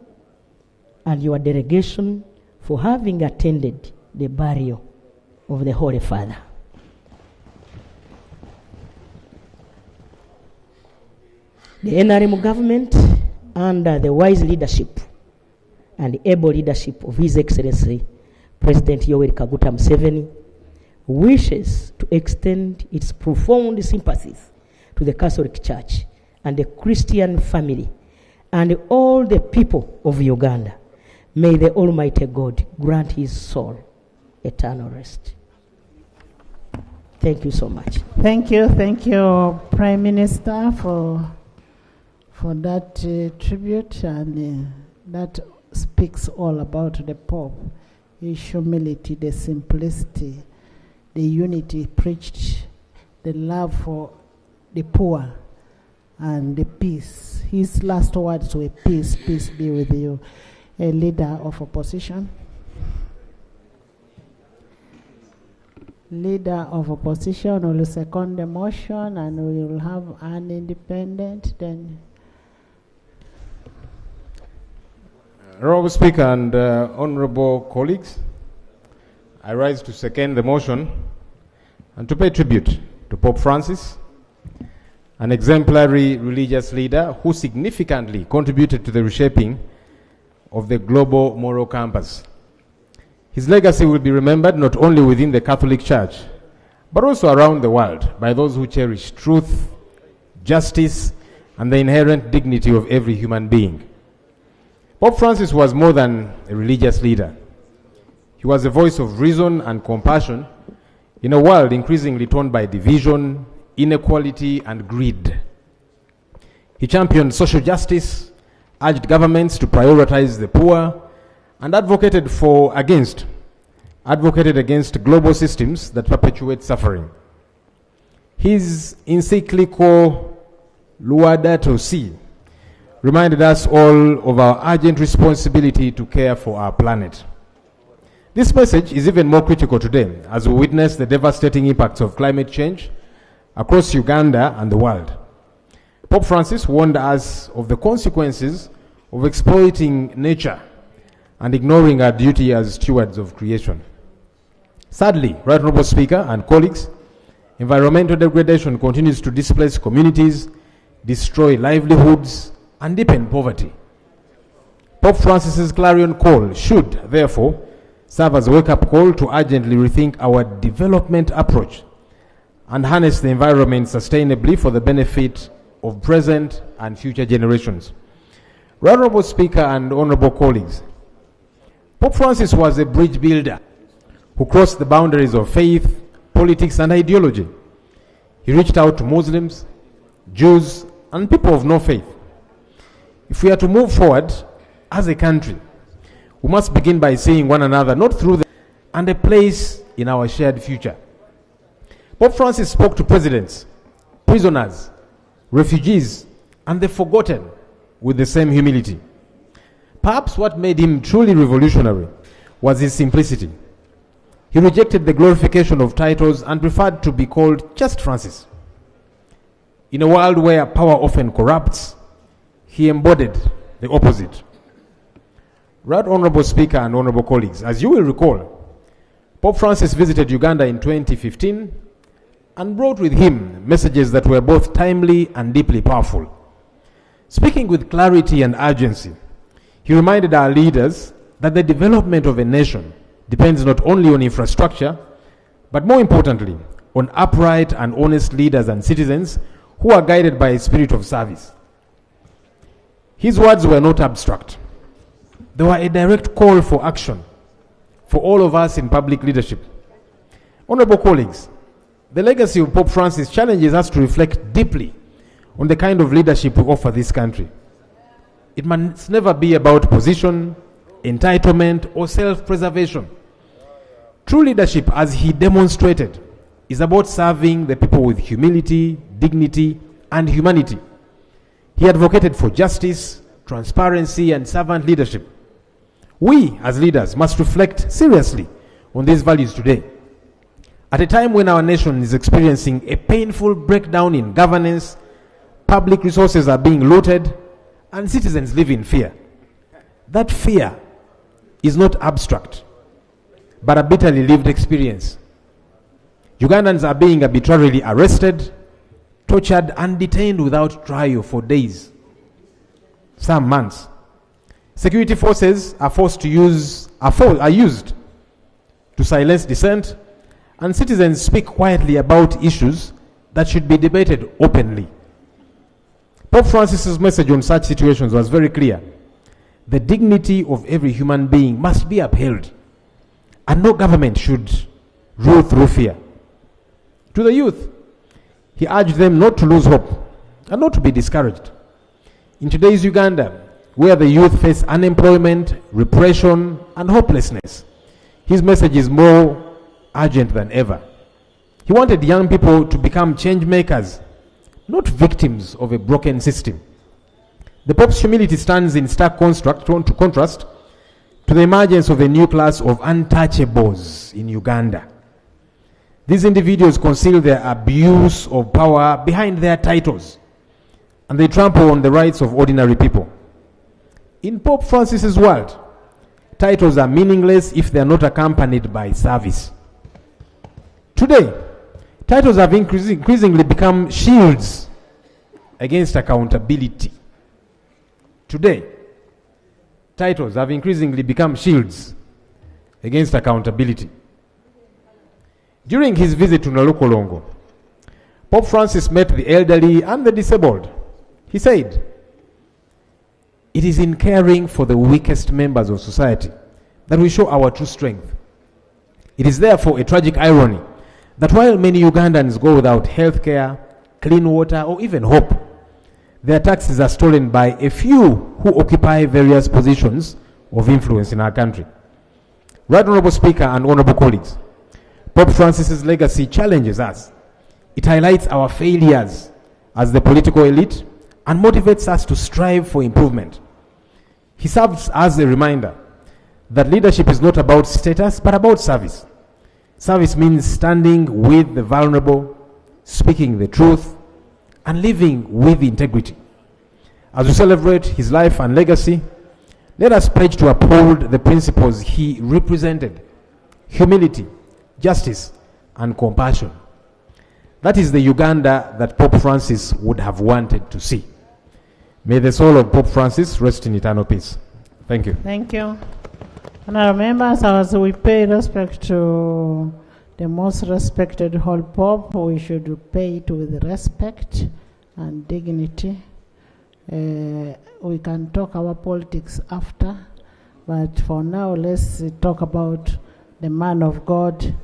and your delegation for having attended the burial of the Holy Father. The NRM government, under the wise leadership and able leadership of His Excellency President Yoweri Kaguta Museveni, wishes to extend its profound sympathies to the Catholic Church and the Christian family and all the people of Uganda. May the Almighty God grant his soul eternal rest. Thank you so much.
Thank you, Prime Minister, for that tribute, and that speaks all about the Pope, his humility, the simplicity, the unity preached, the love for the poor, and the peace. His last words were peace, peace be with you. A leader of opposition. Leader of opposition will second the motion, and we will have an independent. Then,
Honorable Speaker and honorable colleagues, I rise to second the motion and to pay tribute to Pope Francis, an exemplary religious leader who significantly contributed to the reshaping of the global moral compass. His legacy will be remembered not only within the Catholic Church, but also around the world by those who cherish truth, justice, and the inherent dignity of every human being. Pope Francis was more than a religious leader. He was a voice of reason and compassion in a world increasingly torn by division, inequality, and greed. He championed social justice, urged governments to prioritize the poor, and advocated against global systems that perpetuate suffering. His encyclical Laudato Si reminded us all of our urgent responsibility to care for our planet. This message is even more critical today as we witness the devastating impacts of climate change across Uganda and the world. Pope Francis warned us of the consequences of exploiting nature and ignoring our duty as stewards of creation. Sadly, Right Honorable Speaker and colleagues, environmental degradation continues to displace communities, destroy livelihoods, and deepen poverty. Pope Francis's clarion call should, therefore, serve as a wake-up call to urgently rethink our development approach and harness the environment sustainably for the benefit of present and future generations. Right Honorable Speaker and honorable colleagues, Pope Francis was a bridge builder who crossed the boundaries of faith, politics, and ideology. He reached out to Muslims, Jews, and people of no faith. If we are to move forward as a country, we must begin by seeing one another not through the and a place in our shared future. Pope Francis spoke to presidents, prisoners, refugees, and the forgotten with the same humility. Perhaps what made him truly revolutionary was his simplicity. He rejected the glorification of titles and preferred to be called just Francis. In a world where power often corrupts, he embodied the opposite. Right Honorable Speaker and honorable colleagues, as you will recall, Pope Francis visited Uganda in 2015 and brought with him messages that were both timely and deeply powerful. Speaking with clarity and urgency, he reminded our leaders that the development of a nation depends not only on infrastructure, but more importantly, on upright and honest leaders and citizens who are guided by a spirit of service. His words were not abstract. They were a direct call for action for all of us in public leadership. Honorable colleagues, the legacy of Pope Francis challenges us to reflect deeply on the kind of leadership we offer this country. It must never be about position, entitlement, or self-preservation. True leadership, as he demonstrated, is about serving the people with humility, dignity, and humanity. He advocated for justice, transparency, and servant leadership. We, as leaders, must reflect seriously on these values today. At a time when our nation is experiencing a painful breakdown in governance, public resources are being looted, and citizens live in fear. That fear is not abstract, but a bitterly lived experience. Ugandans are being arbitrarily arrested, tortured, and detained without trial for days, some months. Security forces are used to silence dissent, and citizens speak quietly about issues that should be debated openly. Pope Francis's message on such situations was very clear. The dignity of every human being must be upheld, and no government should rule through fear. To the youth, he urged them not to lose hope and not to be discouraged. In today's Uganda, where the youth face unemployment, repression, and hopelessness, his message is more urgent than ever. He wanted young people to become change makers, not victims of a broken system. The Pope's humility stands in stark contrast to the emergence of a new class of untouchables in Uganda. These individuals conceal their abuse of power behind their titles, and they trample on the rights of ordinary people. In Pope Francis's world, titles are meaningless if they are not accompanied by service. Today, titles have increasingly become shields against accountability. Today, titles have increasingly become shields against accountability. During his visit to Nalukolongo, Pope Francis met the elderly and the disabled. He said, "It is in caring for the weakest members of society that we show our true strength. It is therefore a tragic irony that while many Ugandans go without health care, clean water, or even hope, their taxes are stolen by a few who occupy various positions of influence in our country." Right Honorable Speaker and Honorable colleagues, Pope Francis's legacy challenges us. It highlights our failures as the political elite and motivates us to strive for improvement. He serves as a reminder that leadership is not about status but about service. Service means standing with the vulnerable, speaking the truth, and living with integrity. As we celebrate his life and legacy, let us pledge to uphold the principles he represented: humility, justice, and compassion. That is the Uganda that Pope Francis would have wanted to see. May the soul of Pope Francis rest in eternal peace. Thank you.
Thank you. Honourable members, as we pay respect to the most respected Holy Pope, we should pay it with respect and dignity. We can talk about politics after, but for now, let's talk about the man of God,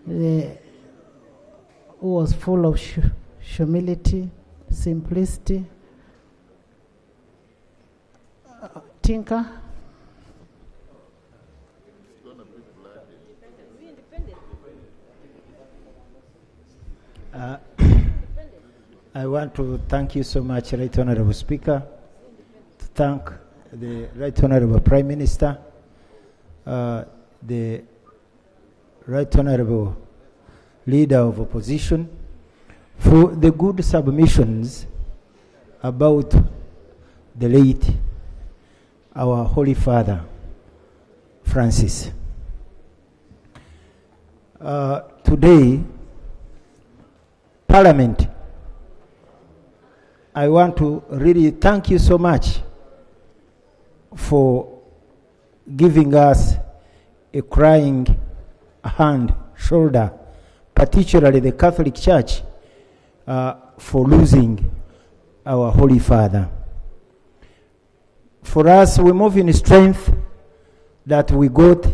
who was full of humility, simplicity. Tinker.
I want to thank you so much, Right Honourable Speaker, to thank the Right Honourable Prime Minister, the Right Honourable Leader of Opposition, for the good submissions about the late, our Holy Father, Francis. Today, Parliament, I want to really thank you so much for giving us a crying hand, shoulder, particularly the Catholic Church, for losing our Holy Father. For us, we move in strength that we got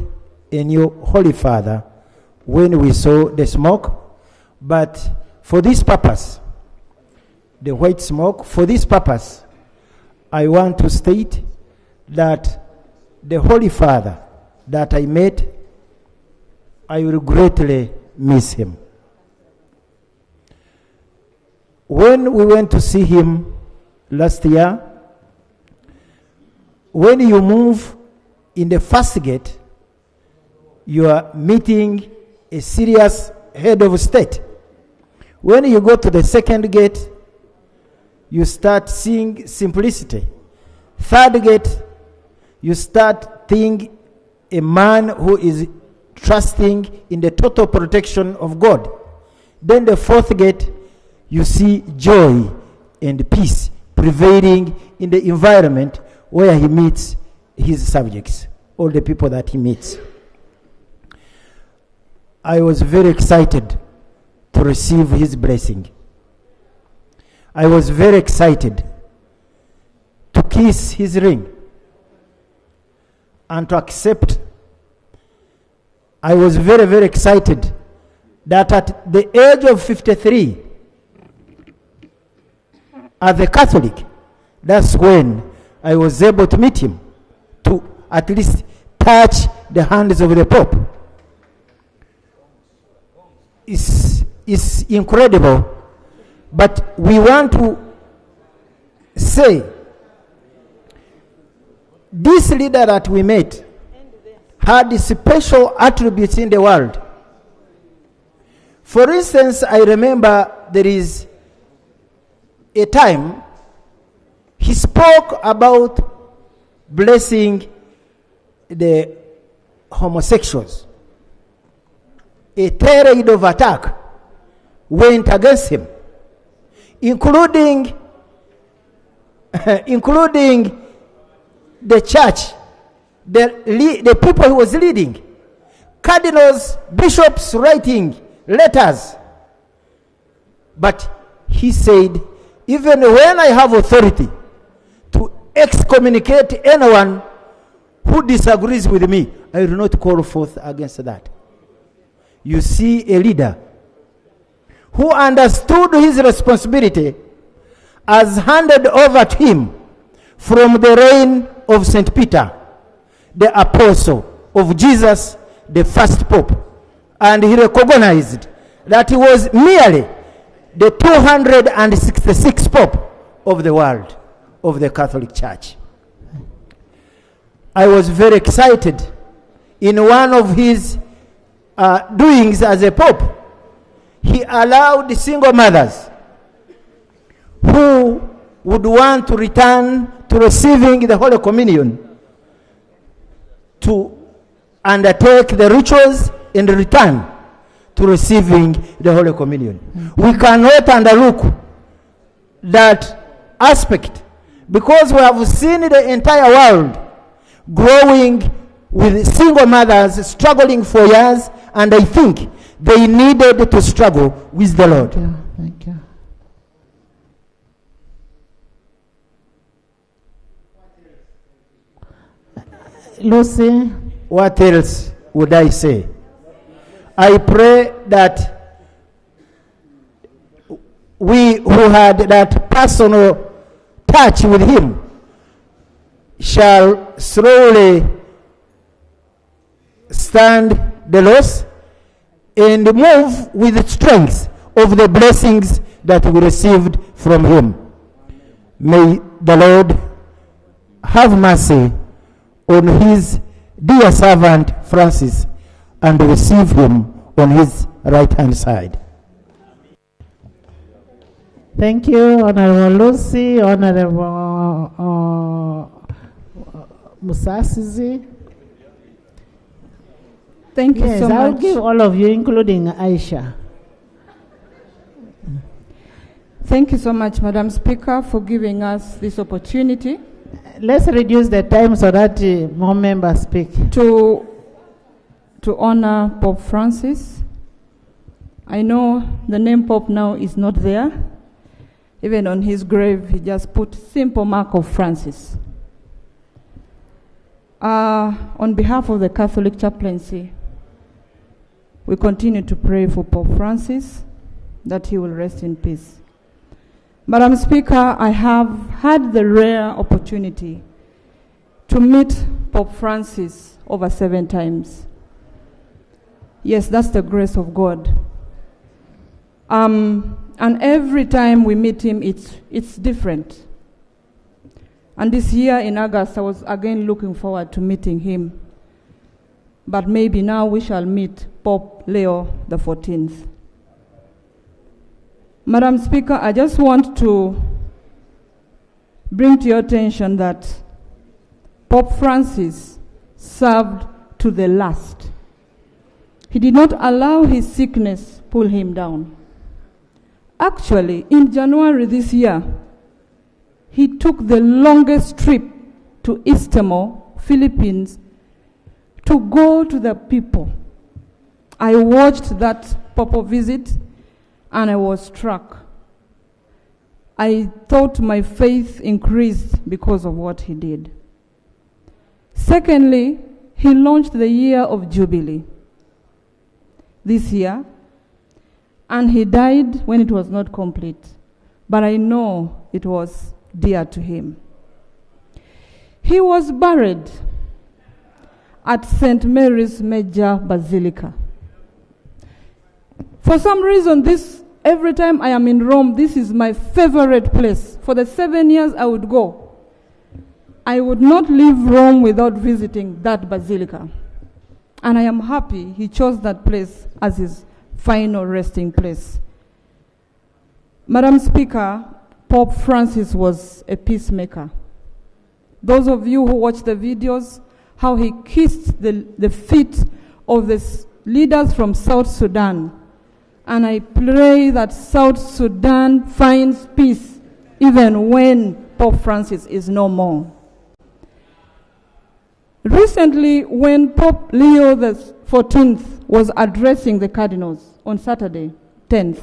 a new Holy Father when we saw the smoke, but for this purpose, the white smoke, for this purpose, I want to state that the Holy Father that I met, I will greatly miss him. When we went to see him last year, when you move in the first gate, you are meeting a serious head of state. When you go to the second gate, you start seeing simplicity. Third gate, you start seeing a man who is trusting in the total protection of God. Then the fourth gate, you see joy and peace prevailing in the environment where he meets his subjects, all the people that he meets. I was very excited to receive his blessing. I was very excited to kiss his ring and to accept. I was very, very excited that at the age of 53, as a Catholic, that's when I was able to meet him, to at least touch the hands of the Pope. It's incredible, but we want to say this leader that we met had special attributes in the world. For instance, I remember there is a time he spoke about blessing the homosexuals. A tirade of attack went against him, including the church, the people he was leading, cardinals, bishops writing letters. But he said, even when I have authority to excommunicate anyone who disagrees with me, I will not call forth against that. You see a leader who understood his responsibility as handed over to him from the reign of St. Peter, the apostle of Jesus, the first pope. And he recognized that he was merely the 266th pope of the world, of the Catholic Church. I was very excited. In one of his doings as a pope, he allowed single mothers who would want to return to receiving the Holy Communion to undertake the rituals in return to receiving the Holy Communion. We cannot underlook that aspect, because we have seen the entire world growing with single mothers struggling for years, and I think they needed to struggle with the Lord.
Thank you. Lucy,
what else would I say? I pray that we who had that personal touch with him shall slowly stand the loss and move with the strength of the blessings that we received from him. May the Lord have mercy on his dear servant Francis and receive him on his right hand side.
thank you, Honorable Lucy, Honorable Musasizi.
Thank you
Yes,
so
I'll
much.
give all of you, including Aisha.
Thank you so much, Madam Speaker, for giving us this opportunity.
Let's reduce the time so that more members speak.
To honor Pope Francis. I know the name Pope now is not there. Even on his grave, he just put simple mark of Francis. On behalf of the Catholic Chaplaincy, we continue to pray for Pope Francis, that he will rest in peace. Madam Speaker, I have had the rare opportunity to meet Pope Francis over 7 times. Yes, that's the grace of God. And every time we meet him, it's different. And this year in August, I was again looking forward to meeting him. But maybe now we shall meet Pope Leo XIV. Madam Speaker, I just want to bring to your attention that Pope Francis served to the last. He did not allow his sickness pull him down. Actually, in January this year, he took the longest trip to East Timor, Philippines, to go to the people I watched that Papa visit and I was struck. I thought my faith increased because of what he did. Secondly, he launched the year of Jubilee this year, and he died when it was not complete. But I know it was dear to him. He was buried at St. Mary's Major Basilica. For some reason, every time I am in Rome, this is my favorite place. For the 7 years I would go, I would not leave Rome without visiting that basilica. And I am happy he chose that place as his final resting place. Madam Speaker, Pope Francis was a peacemaker. Those of you who watch the videos, how he kissed the feet of the leaders from South Sudan. And I pray that South Sudan finds peace even when Pope Francis is no more. Recently, when Pope Leo XIV was addressing the cardinals on Saturday, 10th,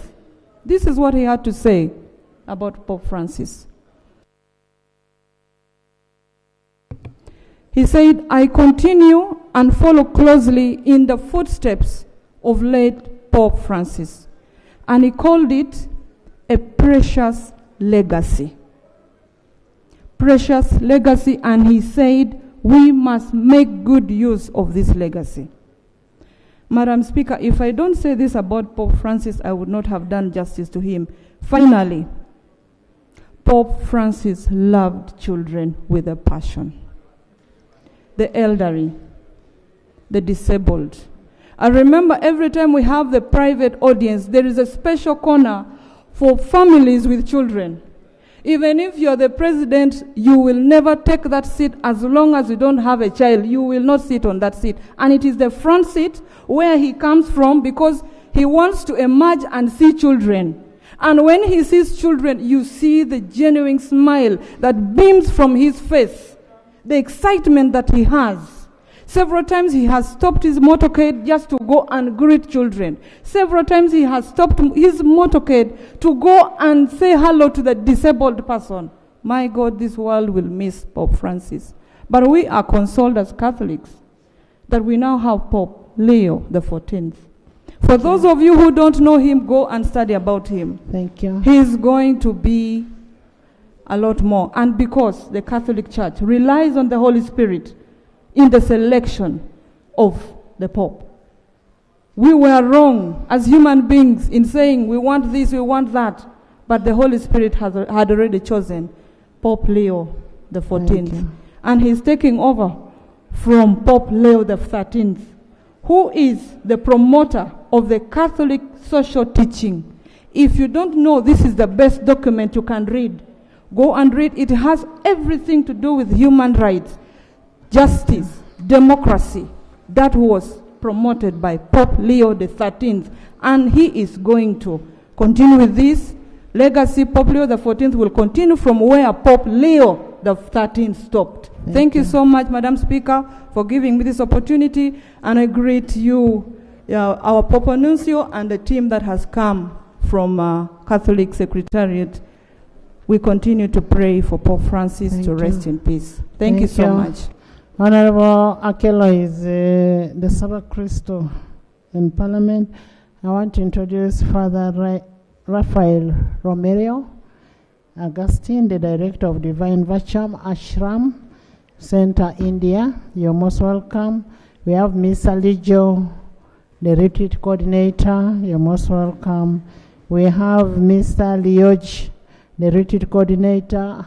this is what he had to say about Pope Francis. He said, "I continue and follow closely in the footsteps of late Pope Francis." And he called it a precious legacy. Precious legacy, and he said, we must make good use of this legacy. Madam Speaker, if I don't say this about Pope Francis, I would not have done justice to him. Finally, Pope Francis loved children with a passion. The elderly, the disabled. I remember every time we have the private audience, there is a special corner for families with children. Even if you're the president, you will never take that seat as long as you don't have a child. You will not sit on that seat. And it is the front seat where he comes from because he wants to emerge and see children. And when he sees children, you see the genuine smile that beams from his face, the excitement that he has. Several times he has stopped his motorcade just to go and greet children. Several times he has stopped his motorcade to go and say hello to the disabled person. My God, this world will miss Pope Francis. But we are consoled as Catholics that we now have Pope Leo XIV. For those of you who don't know him, go and study about him.
Thank you.
He is going to be a lot more. And because the Catholic Church relies on the Holy Spirit in the selection of the Pope. We were wrong as human beings in saying we want this, we want that. But the Holy Spirit had already chosen Pope Leo XIV. And he's taking over from Pope Leo XIII, who is the promoter of the Catholic social teaching. If you don't know, this is the best document you can read. Go and read. It has everything to do with human rights, justice, democracy. That was promoted by Pope Leo XIII. And he is going to continue with this legacy. Pope Leo XIV will continue from where Pope Leo XIII stopped. Thank you so much, Madam Speaker, for giving me this opportunity. And I greet you, our Pope Nuncio, and the team that has come from Catholic Secretariat. We continue to pray for Pope Francis to rest in peace. Thank you so much.
Honorable Akelo is the Sacristan in Parliament. I want to introduce Father Rafael Romero Augustine, the Director of Divine Virtue Ashram Center, India. You're most welcome. We have Miss Alijo, the Retreat Coordinator. You're most welcome. We have Mr. Lioj, the Retreat Coordinator.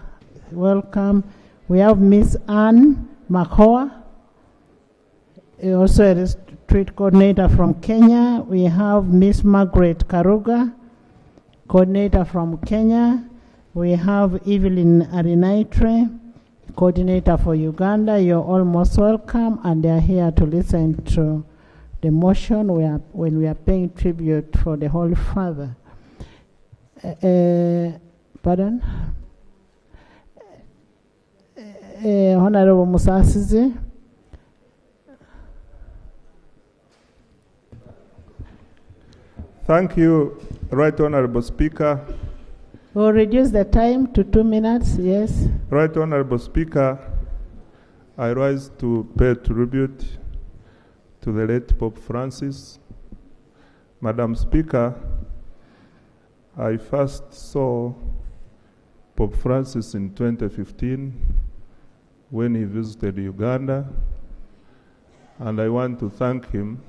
Welcome. We have Miss Anne Makoa, also a Retreat Coordinator from Kenya. We have Miss Margaret Karuga, Coordinator from Kenya. We have Evelyn Arinaitre, Coordinator for Uganda. You're all most welcome, and they are here to listen to the motion when we are paying tribute for the Holy Father. Pardon? Honorable Musasizi.
Thank you, Right Honorable Speaker.
We'll reduce the time to 2 minutes, yes.
Right Honorable Speaker, I rise to pay tribute to the late Pope Francis. Madam Speaker, I first saw Pope Francis in 2015 when he visited Uganda, and I want to thank him.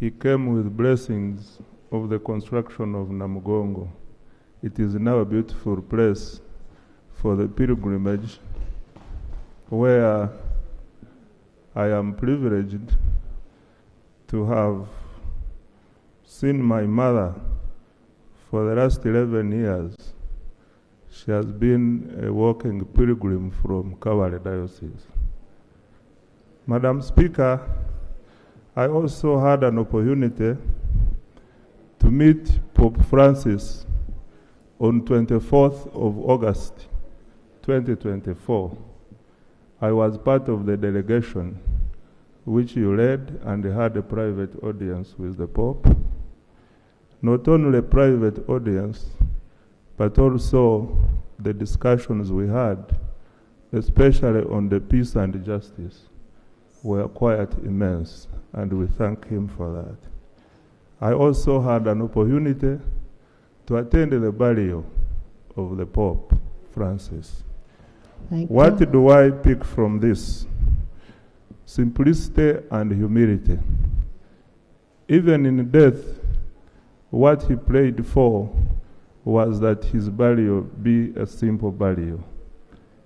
He came with blessings of the construction of Namugongo. It is now a beautiful place for the pilgrimage, where I am privileged to have seen my mother for the last 11 years. She has been a walking pilgrim from Kawale Diocese. Madam Speaker, I also had an opportunity to meet Pope Francis on 24th of August 2024. I was part of the delegation which you led and had a private audience with the Pope. Not only a private audience, but also the discussions we had, especially on the peace and justice, were quite immense, and we thank him for that. I also had an opportunity to attend the burial of the Pope Francis. What do I pick from this? Simplicity and humility. Even in death, what he prayed for was that his burial be a simple burial.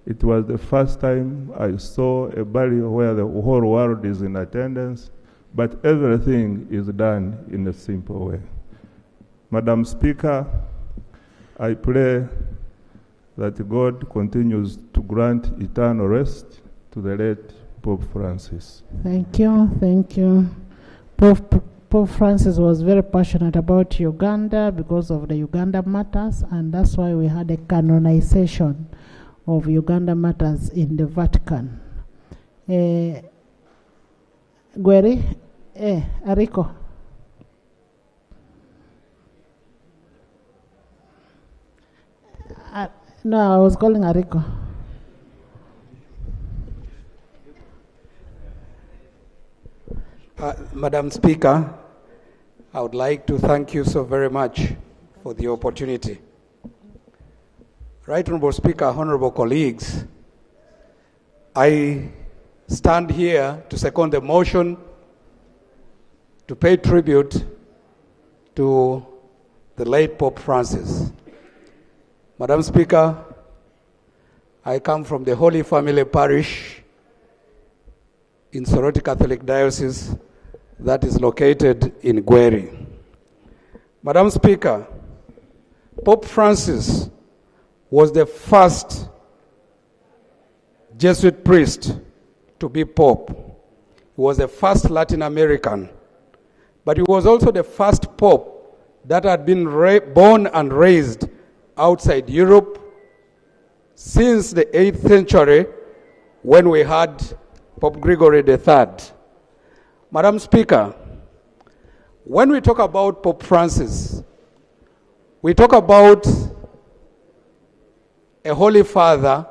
It was the first time I saw a burial where the whole world is in attendance, but everything is done in a simple way. Madam Speaker, I pray that God continues to grant eternal rest to the late Pope Francis.
Thank you, thank you. Pope Francis was very passionate about Uganda because of the Uganda matters, and that's why we had a canonization of Uganda matters in the Vatican. Gweri, Ariko. No, I was calling Ariko.
Madam Speaker, I would like to thank you so very much for the opportunity. Right Honorable Speaker, honorable colleagues, I stand here to second the motion to pay tribute to the late Pope Francis. Madam Speaker, I come from the Holy Family Parish in Soroti Catholic Diocese that is located in Gweri. Madam Speaker, Pope Francis was the first Jesuit priest to be Pope. He was the first Latin American, but he was also the first Pope that had been born and raised outside Europe since the 8th century when we had Pope Gregory III. Madam Speaker, when we talk about Pope Francis, we talk about a Holy Father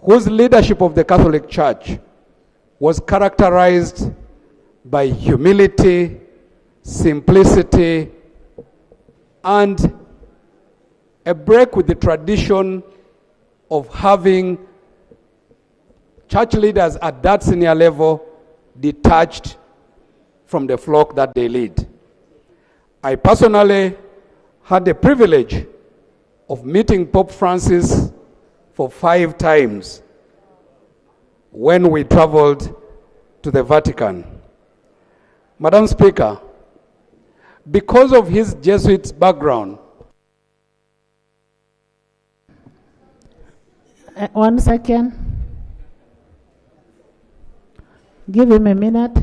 whose leadership of the Catholic Church was characterized by humility, simplicity, and a break with the tradition of having church leaders at that senior level detached from the flock that they lead. I personally had the privilege of meeting Pope Francis for 5 times when we traveled to the Vatican. Madam Speaker, because of his Jesuit background,
1 second. Give him a minute.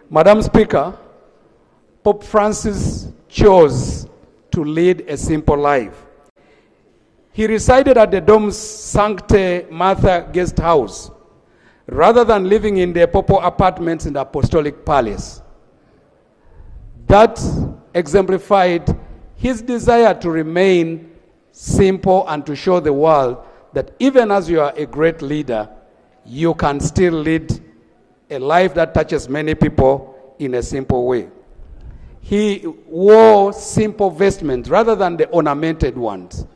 Madam Speaker, Pope Francis chose to lead a simple life. He resided at the Dom Sancte Martha guest house rather than living in the papal apartments in the Apostolic Palace. That exemplified his desire to remain simple and to show the world that even as you are a great leader, you can still lead a life that touches many people in a simple way. He wore simple vestments rather than the ornamented ones.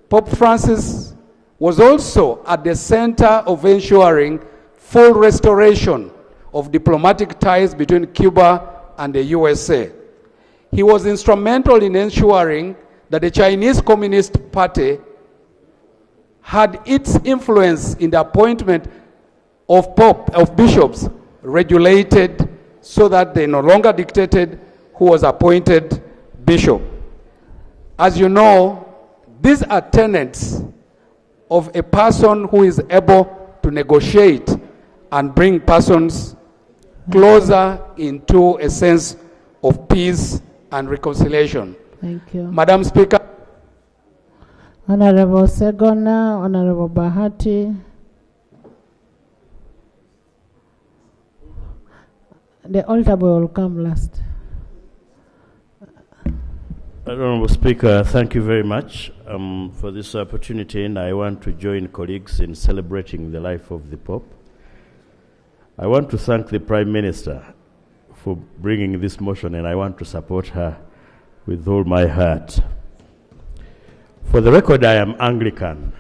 Pope Francis was also at the center of ensuring full restoration of diplomatic ties between Cuba and the USA. He was instrumental in ensuring that the Chinese Communist Party had its influence in the appointment of bishops regulated so that they no longer dictated who was appointed bishop. As you know, these are tenets of a person who is able to negotiate and bring persons closer into a sense of peace and reconciliation.
Thank you.
Madam Speaker.
Honorable Segona, Honorable Bahati. The altar boy will come last.
Honorable Speaker, thank you very much for this opportunity, and I want to join colleagues in celebrating the life of the Pope. I want to thank the Prime Minister for bringing this motion, and I want to support her with all my heart. For the record, I am Anglican,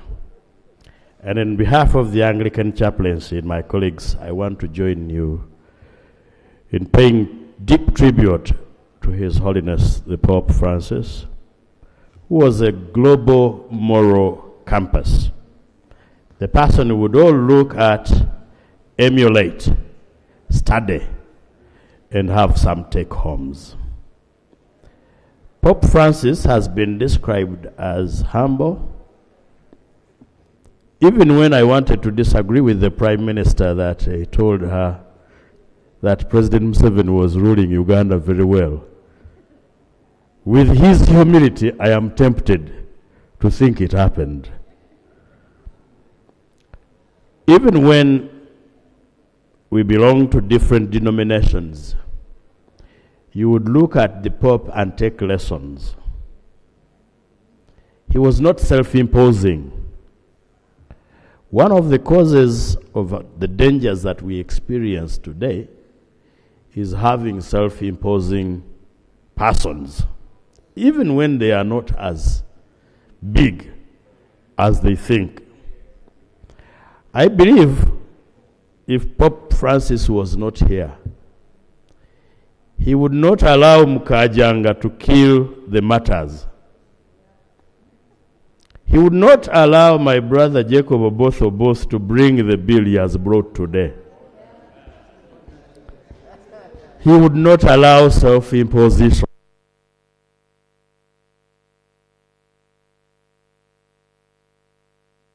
and on behalf of the Anglican chaplaincy and my colleagues, I want to join you in paying deep tribute to His Holiness the Pope Francis, who was a global moral compass, the person who would all look at, emulate, study, and have some take-homes. Pope Francis has been described as humble. Even when I wanted to disagree with the Prime Minister that he told her that President Museveni was ruling Uganda very well, with his humility, I am tempted to think it happened. Even when we belong to different denominations, you would look at the Pope and take lessons. He was not self-imposing. One of the causes of the dangers that we experience today is having self-imposing persons, even when they are not as big as they think. I believe if Pope Francis was not here, he would not allow Mukajanga to kill the martyrs. He would not allow my brother Jacob Oboth to bring the bill he has brought today. He would not allow self-imposition.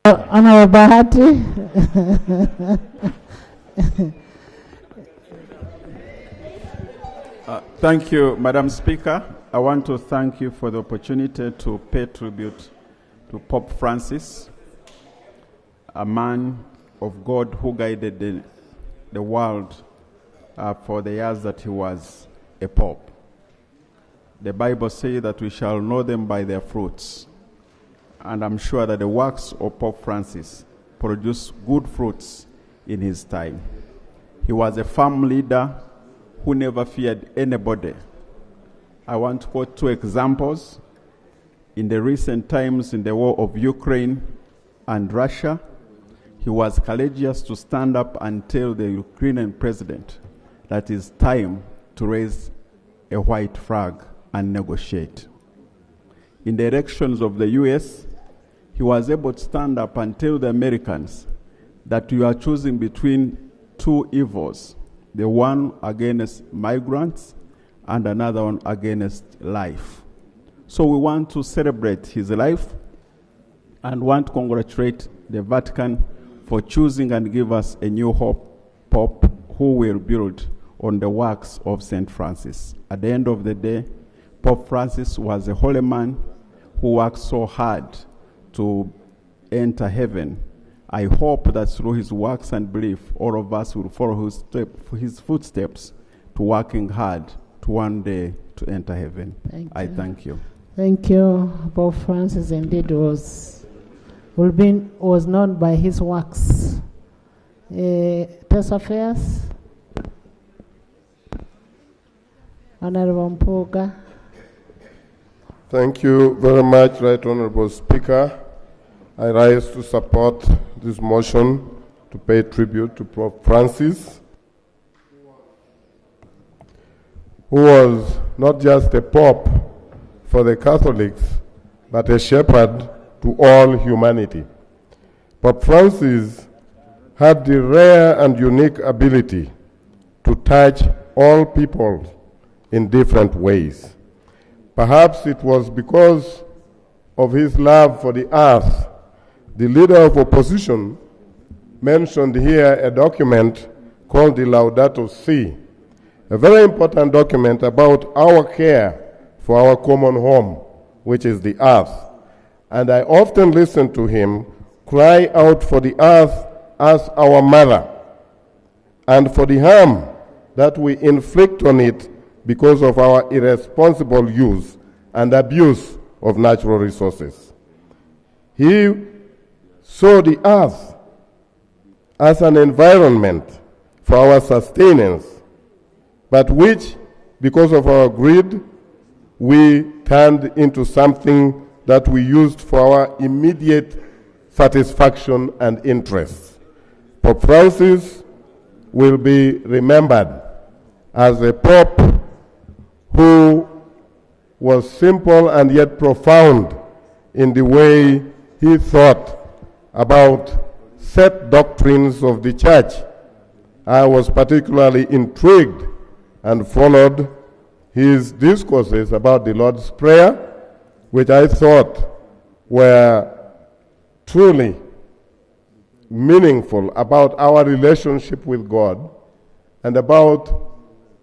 Honorable Bahati.
Thank you, Madam Speaker. I want to thank you for the opportunity to pay tribute to Pope Francis, a man of God who guided the world for the years that he was a pope. The Bible says that we shall know them by their fruits. And I'm sure that the works of Pope Francis produced good fruits in his time. He was a firm leader who never feared anybody. I want to quote two examples. In the recent times in the war of Ukraine and Russia, he was courageous to stand up and tell the Ukrainian president that it's time to raise a white flag and negotiate. In the elections of the US, he was able to stand up and tell the Americans that you are choosing between two evils, the one against migrants and another one against life. So we want to celebrate his life and want to congratulate the Vatican for choosing and give us a new Pope who will build on the works of St. Francis. At the end of the day, Pope Francis was a holy man who worked so hard to enter heaven. I hope that through his works and belief, all of us will follow his footsteps to working hard to one day to enter heaven. I
you.
thank you.
Thank you. Pope Francis indeed was known by his works. Press affairs. Honorable Mpuga.
Thank you very much, Right Honorable Speaker. I rise to support this motion to pay tribute to Pope Francis, who was not just a pope for the Catholics, but a shepherd to all humanity. Pope Francis had the rare and unique ability to touch all people in different ways. Perhaps it was because of his love for the earth. The leader of opposition mentioned here a document called the Laudato Si, a very important document about our care for our common home, which is the earth. And I often listen to him cry out for the earth as our mother and for the harm that we inflict on it because of our irresponsible use and abuse of natural resources. He saw the earth as an environment for our sustenance, but which, because of our greed, we turned into something that we used for our immediate satisfaction and interests. Pope Francis will be remembered as a pope who was simple and yet profound in the way he thought about set doctrines of the church. I was particularly intrigued and followed his discourses about the Lord's Prayer, which I thought were truly meaningful about our relationship with God and about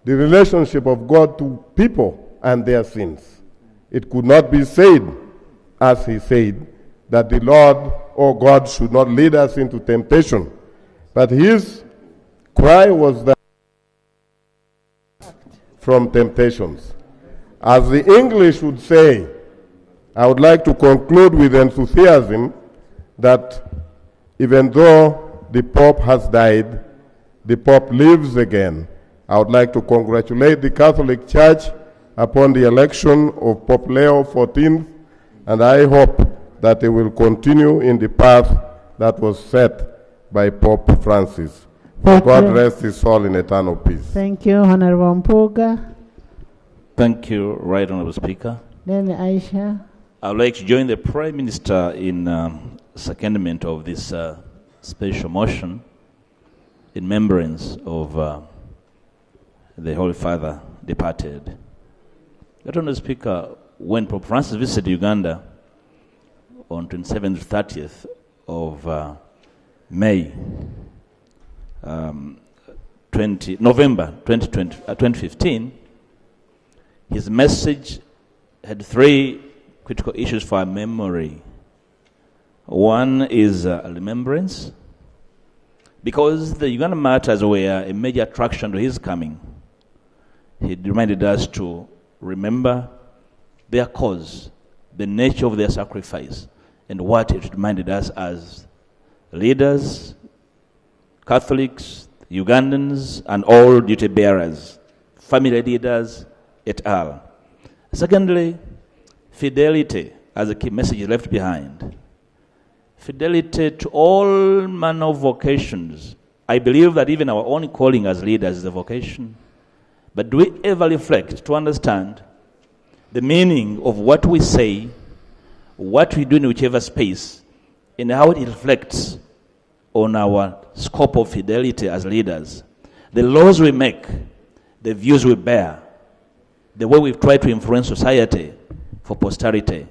the relationship of God to people and their sins. It could not be said, as he said, that the Lord or God should not lead us into temptation. But his cry was that from temptations. As the English would say, I would like to conclude with enthusiasm that even though the Pope has died, the Pope lives again. I would like to congratulate the Catholic Church upon the election of Pope Leo XIV, and I hope that it will continue in the path that was set by Pope Francis. God rest his soul in eternal peace.
Thank you, Honorable Mpuga.
Thank you, Right Honorable Speaker.
Then Aisha.
I would like to join the Prime Minister in secondment of this special motion in remembrance of the Holy Father departed. Right Honorable Speaker, when Pope Francis visited Uganda on 27th to 30th of May, November 2015, his message had three critical issues for our memory. One is remembrance, because the Uganda matters were a major attraction to his coming. He reminded us to remember their cause, the nature of their sacrifice, and what it reminded us as leaders, Catholics, Ugandans, and all duty bearers, family leaders, et al. Secondly, fidelity as a key message left behind. Fidelity to all manner of vocations. I believe that even our own calling as leaders is a vocation. But do we ever reflect to understand the meaning of what we say, what we do in whichever space, and how it reflects on our scope of fidelity as leaders? The laws we make, the views we bear, the way we try to influence society for posterity,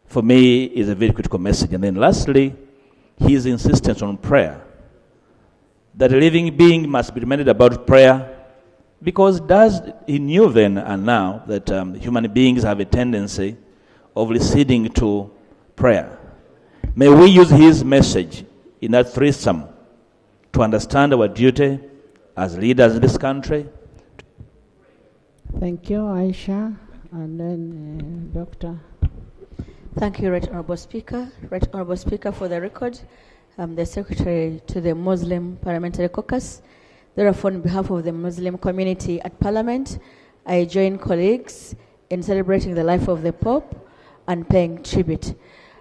for me, is a very critical message. And then lastly, his insistence on prayer. That a living being must be reminded about prayer, because he knew then and now that human beings have a tendency of receding to prayer. May we use his message in that threesome to understand our duty as leaders in this country,
Thank you, Aisha. And then Doctor.
Thank you, Right Honorable Speaker. Right Honorable Speaker, for the record, I'm the Secretary to the Muslim Parliamentary Caucus. Therefore, on behalf of the Muslim community at Parliament, I join colleagues in celebrating the life of the Pope and paying tribute.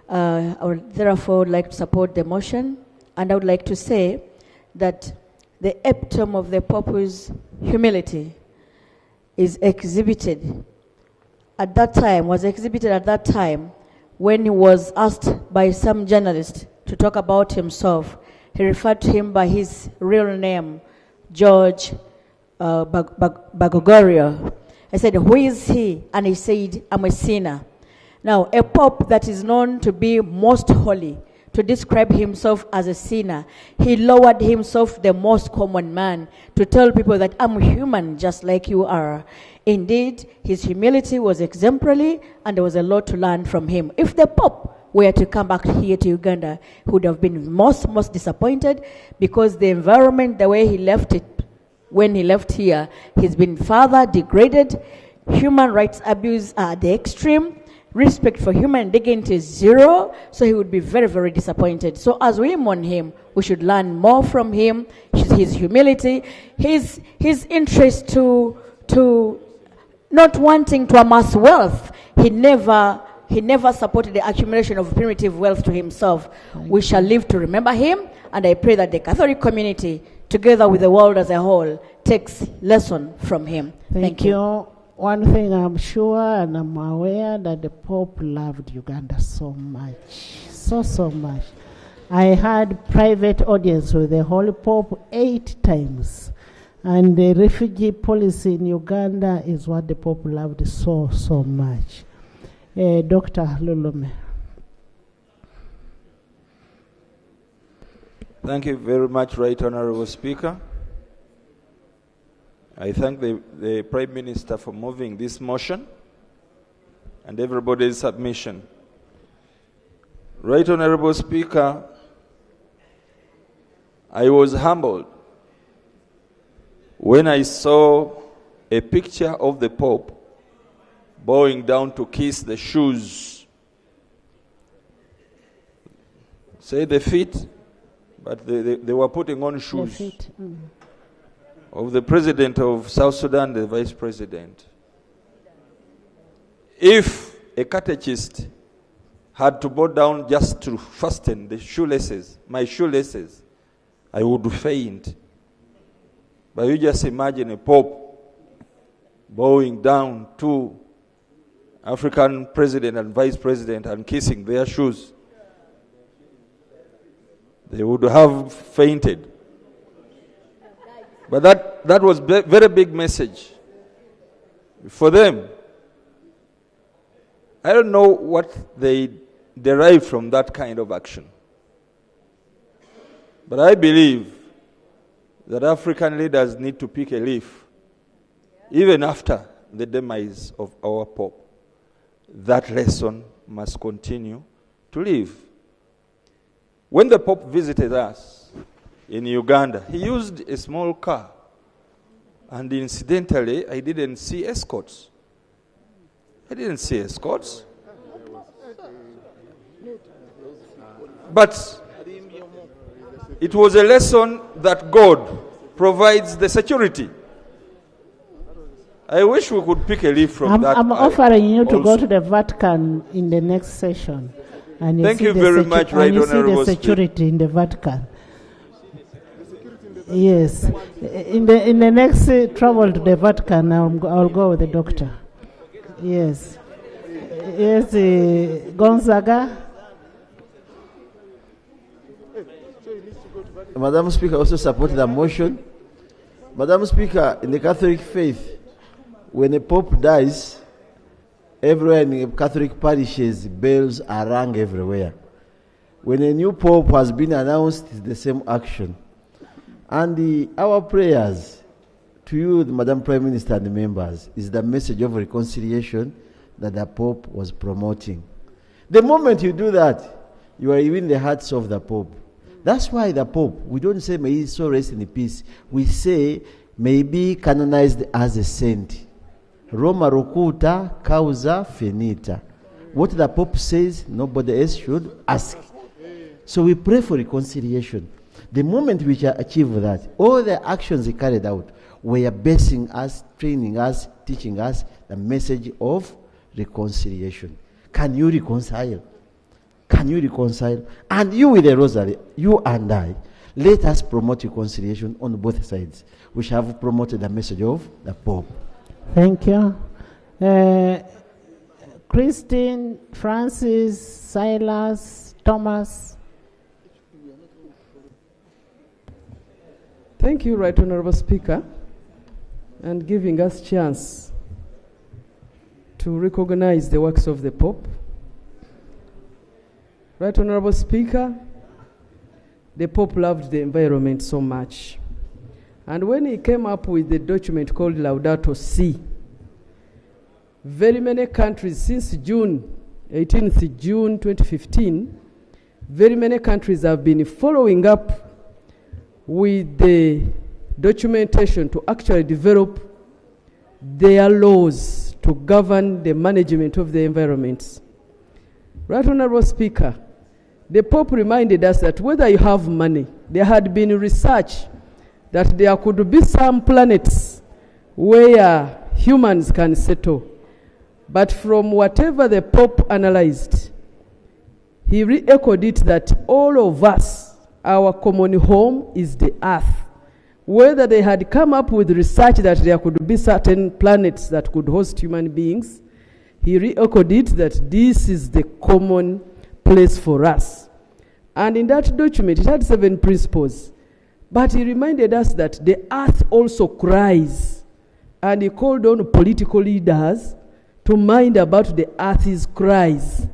I would therefore like to support the motion, and I would like to say that the epitome of the Pope's humility is exhibited at that time, when he was asked by some journalist to talk about himself. He referred to him by his real name, George Bergoglio. I said, who is he? And he said, I'm a sinner. Now, a pope that is known to be most holy, to describe himself as a sinner, he lowered himself, the most common man, to tell people that I'm human just like you are. Indeed, his humility was exemplary, and there was a lot to learn from him. If the Pope were to come back here to Uganda, he would have been most disappointed, because the environment, the way he left it, when he left here, he's been further degraded. Human rights abuse are at the extreme. Respect for human dignity is zero, so he would be very disappointed. So as we mourn him, we should learn more from him, his humility, his interest to not wanting to amass wealth. He never supported the accumulation of primitive wealth to himself. We shall live to remember him, and I pray that the Catholic community, together with the world as a whole, takes lesson from him. Thank you.
One thing I'm sure and I'm aware, that the Pope loved Uganda so much, so much. I had private audience with the Holy Pope 8 times. And the refugee policy in Uganda is what the Pope loved so much. Dr. Lulume.
Thank you very much, Right Honorable Speaker. I thank the Prime Minister for moving this motion and everybody's submission. Right Honorable Speaker, I was humbled when I saw a picture of the Pope bowing down to kiss the shoes. Say the feet, but they were putting on shoes.
The feet.
Of the President of South Sudan, the Vice President. If a catechist had to bow down just to fasten the shoelaces, my shoelaces, I would faint. But you just imagine a Pope bowing down to African President and Vice President and kissing their shoes. They would have fainted. But that was very big message for them. I don't know what they derive from that kind of action. But I believe that African leaders need to pick a leaf, even after the demise of our Pope. That lesson must continue to live. When the Pope visited us in Uganda, he used a small car. And incidentally, I didn't see escorts. But it was a lesson that God provides the security. I wish we could pick a leaf from that.
I'm offering you to go to the Vatican in the next session. And
Thank you very much, Right Honorable
Speaker. The security in the Vatican. Yes. In the next travel to the Vatican, I'll go with the doctor. Yes. Yes, Gonzaga.
Madam Speaker, also support the motion. Madam Speaker, in the Catholic faith, when a Pope dies, everywhere in the Catholic parishes, bells are rung everywhere. When a new Pope has been announced, it's the same action. And our prayers to you, Madam Prime Minister and the members, is the message of reconciliation that the Pope was promoting. The moment you do that, you are in the hearts of the Pope. That's why the Pope, we don't say may he so rest in peace. We say may he be canonized as a saint. Roma locuta, causa finita. What the Pope says, nobody else should ask. So we pray for reconciliation. The moment we achieve that, all the actions he carried out were basing us, training us, teaching us the message of reconciliation. Can you reconcile? Can you reconcile? And you with the rosary, you and I, let us promote reconciliation on both sides. We shall have promoted the message of the Pope.
Thank you. Christine, Francis, Silas, Thomas.
Thank you, Right Honorable Speaker, and giving us chance to recognize the works of the Pope. Right Honorable Speaker, the Pope loved the environment so much. And when he came up with the document called Laudato Si, very many countries since 18th June 2015, very many countries have been following up with the documentation to actually develop their laws to govern the management of the environments. Right Honorable Speaker, the Pope reminded us that whether you have money, there had been research that there could be some planets where humans can settle. But from whatever the Pope analyzed, he re-echoed it that all of us, our common home is the earth. Whether they had come up with research that there could be certain planets that could host human beings, he re-echoed it that this is the common place for us. And in that document, it had 7 principles. But he reminded us that the earth also cries. And he called on political leaders to mind about the earth's cries.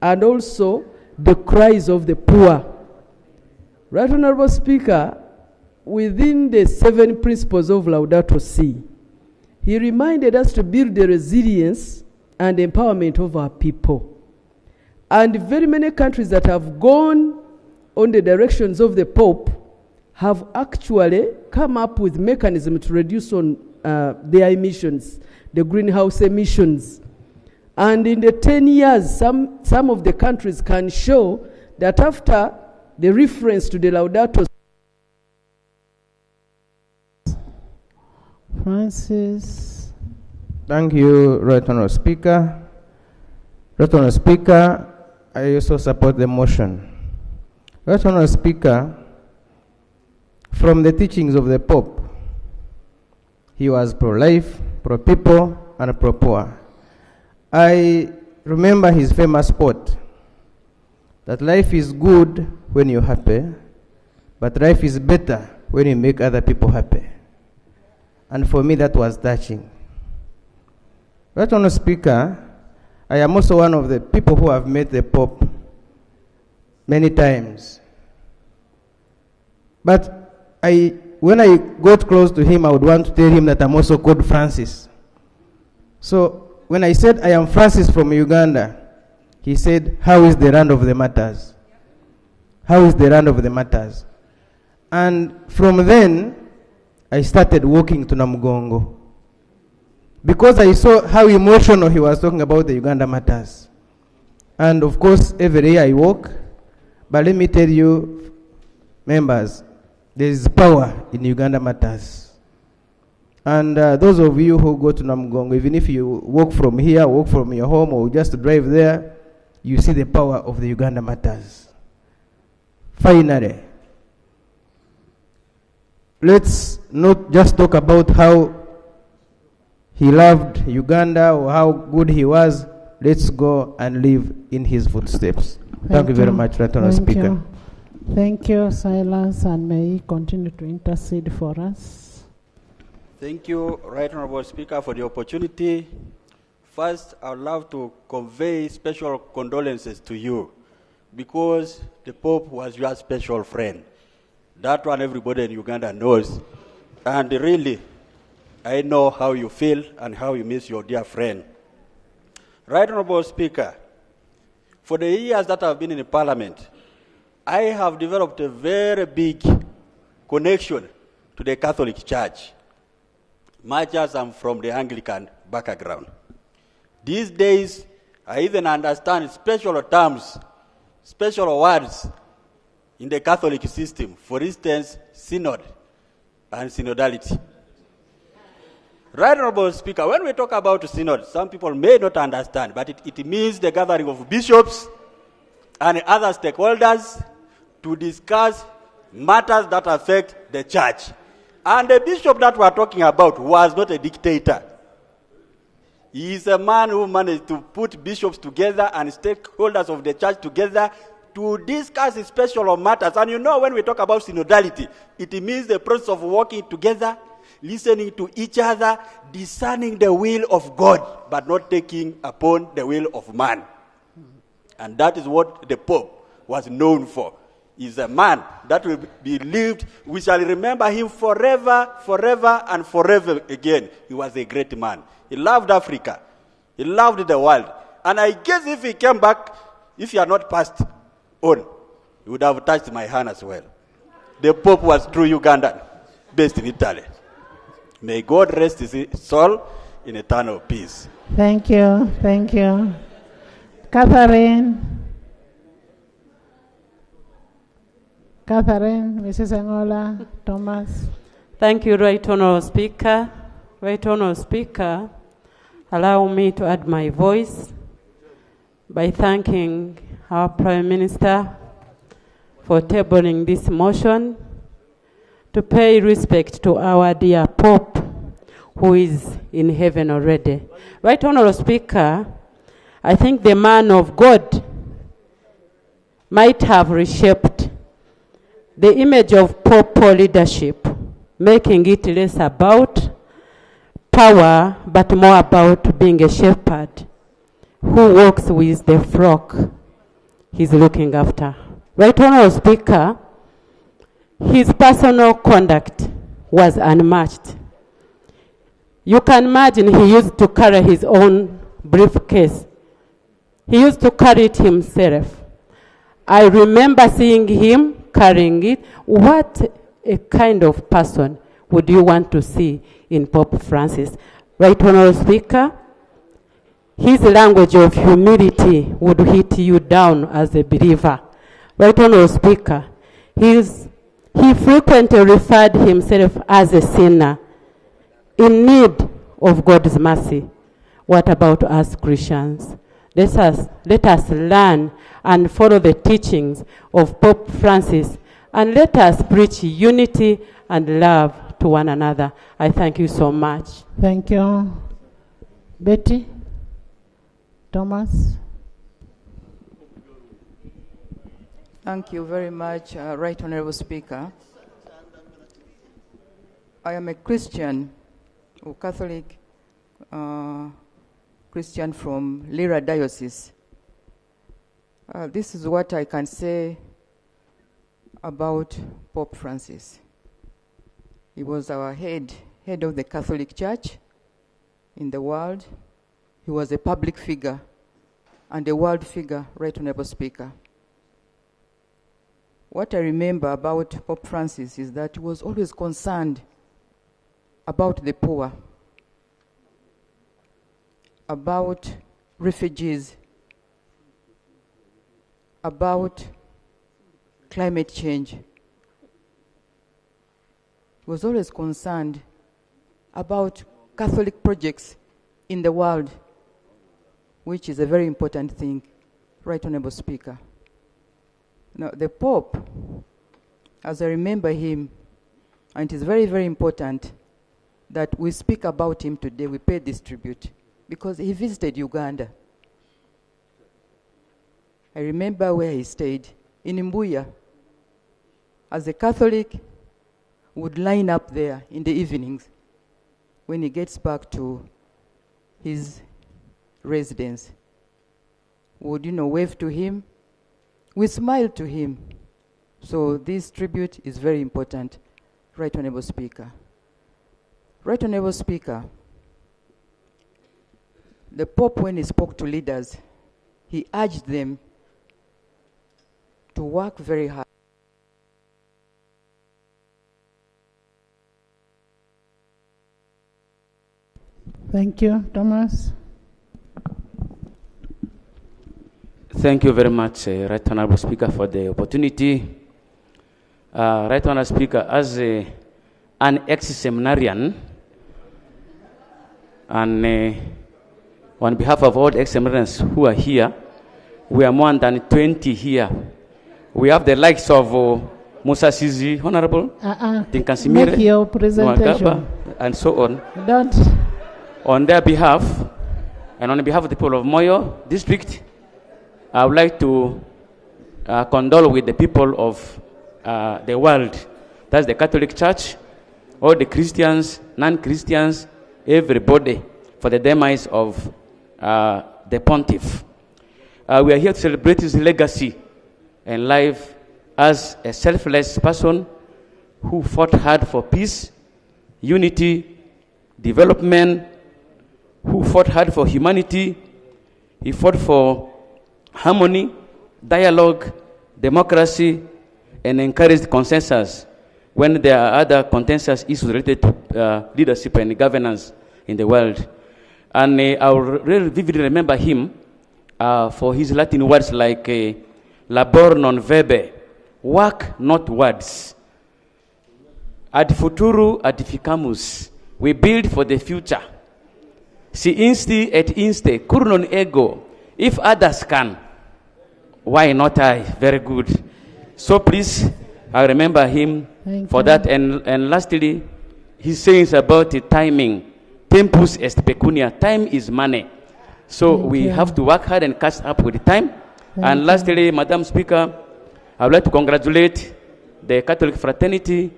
And also the cries of the poor. Right Honorable Speaker, within the 7 principles of Laudato Si, he reminded us to build the resilience and empowerment of our people. And very many countries that have gone on the directions of the Pope have actually come up with mechanisms to reduce on their emissions, the greenhouse emissions. And in the 10 years, some of the countries can show that after the reference to the Laudato
Francis. Thank you, Right Honourable Speaker. Right Honourable Speaker, I also support the motion. Right Honourable Speaker, from the teachings of the Pope, he was pro-life, pro-people, and pro-poor. I remember his famous quote, that life is good when you're happy, but life is better when you make other people happy. And for me, that was touching. Right Honourable Speaker, I am also one of the people who have met the Pope many times. But when I got close to him, I would want to tell him that I'm also called Francis. So when I said I am Francis from Uganda, he said, how is the land of the matters? How is the land of the matters? And from then, I started walking to Namugongo. Because I saw how emotional he was talking about the Uganda matters. And of course, every day I walk. But let me tell you, members, there is power in Uganda matters. And those of you who go to Namugongo, even if you walk from here, walk from your home, or just drive there, you see the power of the Uganda matters. Finally, let's not just talk about how he loved Uganda or how good he was. Let's go and live in his footsteps. Thank you very much, Right Honourable Speaker.
Thank you, Silas, and may he continue to intercede for us.
Thank you, Right Honourable Speaker, for the opportunity. First, I would love to convey special condolences to you because the Pope was your special friend. That one everybody in Uganda knows. And really, I know how you feel and how you miss your dear friend. Right Honourable Speaker, for the years that I've been in the Parliament, I have developed a very big connection to the Catholic Church, much as I'm from the Anglican background. These days, I even understand special terms, special words in the Catholic system. For instance, synod and synodality. Right, Honorable Speaker, when we talk about synod, some people may not understand, but it means the gathering of bishops and other stakeholders to discuss matters that affect the church. And the bishop that we are talking about was not a dictator. He is a man who managed to put bishops together and stakeholders of the church together to discuss special matters. And you know, when we talk about synodality, it means the process of working together, listening to each other, discerning the will of God, but not taking upon the will of man. And that is what the Pope was known for. He's a man that will be lived. We shall remember him forever, forever, and forever again. He was a great man. He loved Africa. He loved the world. And I guess if he came back, if he had not passed on, he would have touched my hand as well. The Pope was true Ugandan, based in Italy. May God rest his soul in eternal peace.
Thank you. Thank you. Catherine, Mrs. Angola, Thomas.
Thank you, Right Honourable Speaker. Right Honourable Speaker, allow me to add my voice by thanking our Prime Minister for tabling this motion to pay respect to our dear Pope, who is in heaven already. Right Honourable Speaker, I think the man of God might have reshaped the image of Pope leadership, making it less about power, but more about being a shepherd who walks with the flock he's looking after. Right Honourable Speaker, his personal conduct was unmatched. You can imagine he used to carry his own briefcase. He used to carry it himself. I remember seeing him carrying it. What a kind of person would you want to see in Pope Francis? Right Honourable Speaker, his language of humility would hit you down as a believer. Right Honourable Speaker, he frequently referred himself as a sinner in need of God's mercy. What about us Christians? Let us learn and follow the teachings of Pope Francis, and let us preach unity and love to one another. I thank you so much.
Thank you. Betty? Thomas?
Thank you very much, Right Honourable Speaker. I am a Christian, or Catholic Christian from Lira Diocese. This is what I can say about Pope Francis. He was our head of the Catholic Church in the world. He was a public figure and a world figure, Right Honourable Speaker. What I remember about Pope Francis is that he was always concerned about the poor, about refugees, about climate change. He was always concerned about Catholic projects in the world, which is a very important thing, Right Honourable Speaker. Now, the Pope, as I remember him, and it is very, very important that we speak about him today, we pay this tribute, because he visited Uganda. I remember where he stayed, in Mbuya. As a Catholic, would line up there in the evenings when he gets back to his residence. Would, wave to him. We smile to him. So this tribute is very important, Right Honourable Speaker. Right Honourable Speaker, the Pope, when he spoke to leaders, he urged them to work very hard.
Thank you. Thomas?
Thank you very much, Right Honorable Speaker, for the opportunity. Right Honorable Speaker, as an ex-seminarian, and on behalf of all ex-seminarians who are here, we are more than 20 here. We have the likes of Musa Sizi, Honorable,
Make your presentation.
Nwagaba, and so on.
Don't.
On their behalf, and on behalf of the people of Moyo District, I would like to condole with the people of the world. That's the Catholic Church, all the Christians, non-Christians, everybody, for the demise of the pontiff. We are here to celebrate his legacy and life as a selfless person who fought hard for peace, unity, development, who fought hard for humanity. He fought for harmony, dialogue, democracy, and encouraged consensus when there are other contentious issues related to leadership and governance in the world. And I really vividly remember him for his Latin words like labor non verbe, work not words. Ad futuro edificamus, we build for the future. Si insti et inste, cur non ego, if others can, why not I? Very good. So please, I remember him for that. And lastly, his sayings about the timing. Tempus est pecunia. Time is money. So we have to work hard and catch up with the time. And lastly, Madam Speaker, I would like to congratulate the Catholic fraternity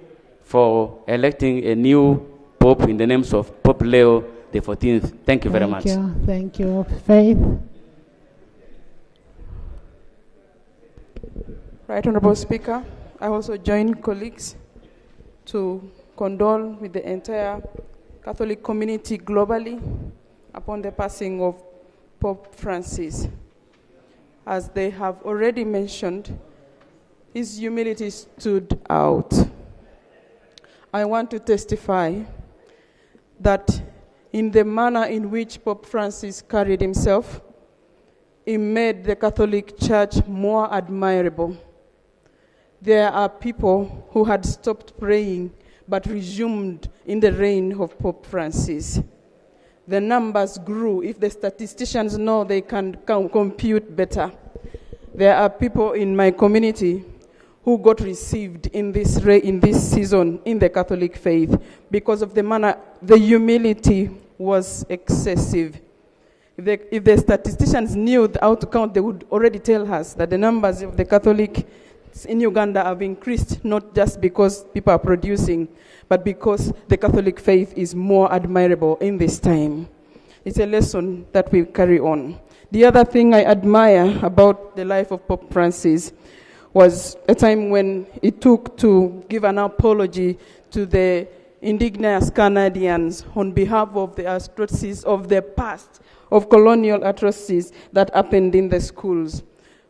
for electing a new Pope in the names of Pope Leo the 14th. Thank you very much.
Thank you. Faith?
Right Honorable Speaker, I also join colleagues to condole with the entire Catholic community globally upon the passing of Pope Francis. As they have already mentioned, his humility stood out. I want to testify that in the manner in which Pope Francis carried himself, he made the Catholic Church more admirable. There are people who had stopped praying but resumed in the reign of Pope Francis. The numbers grew. If the statisticians know, they can compute better. There are people in my community who got received in this season in the Catholic faith because of the manner, the humility was excessive. If the statisticians knew how to count, they would already tell us that the numbers of the Catholics in Uganda have increased, not just because people are producing, but because the Catholic faith is more admirable in this time. It's a lesson that we carry on. The other thing I admire about the life of Pope Francis was a time when he took to give an apology to the indigenous Canadians on behalf of the atrocities of the past, of colonial atrocities that happened in the schools.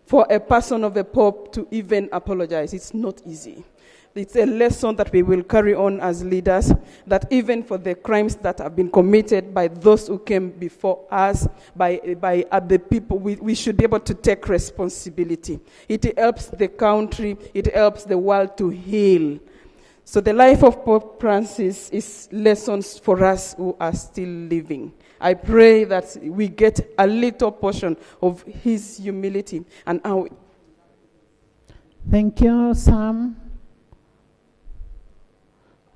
For a person of a pope to even apologize, it's not easy. It's a lesson that we will carry on as leaders, that even for the crimes that have been committed by those who came before us, by the people, we should be able to take responsibility. It helps the country, it helps the world to heal. So the life of Pope Francis is lessons for us who are still living. I pray that we get a little portion of his humility and how.
Thank you, Sam.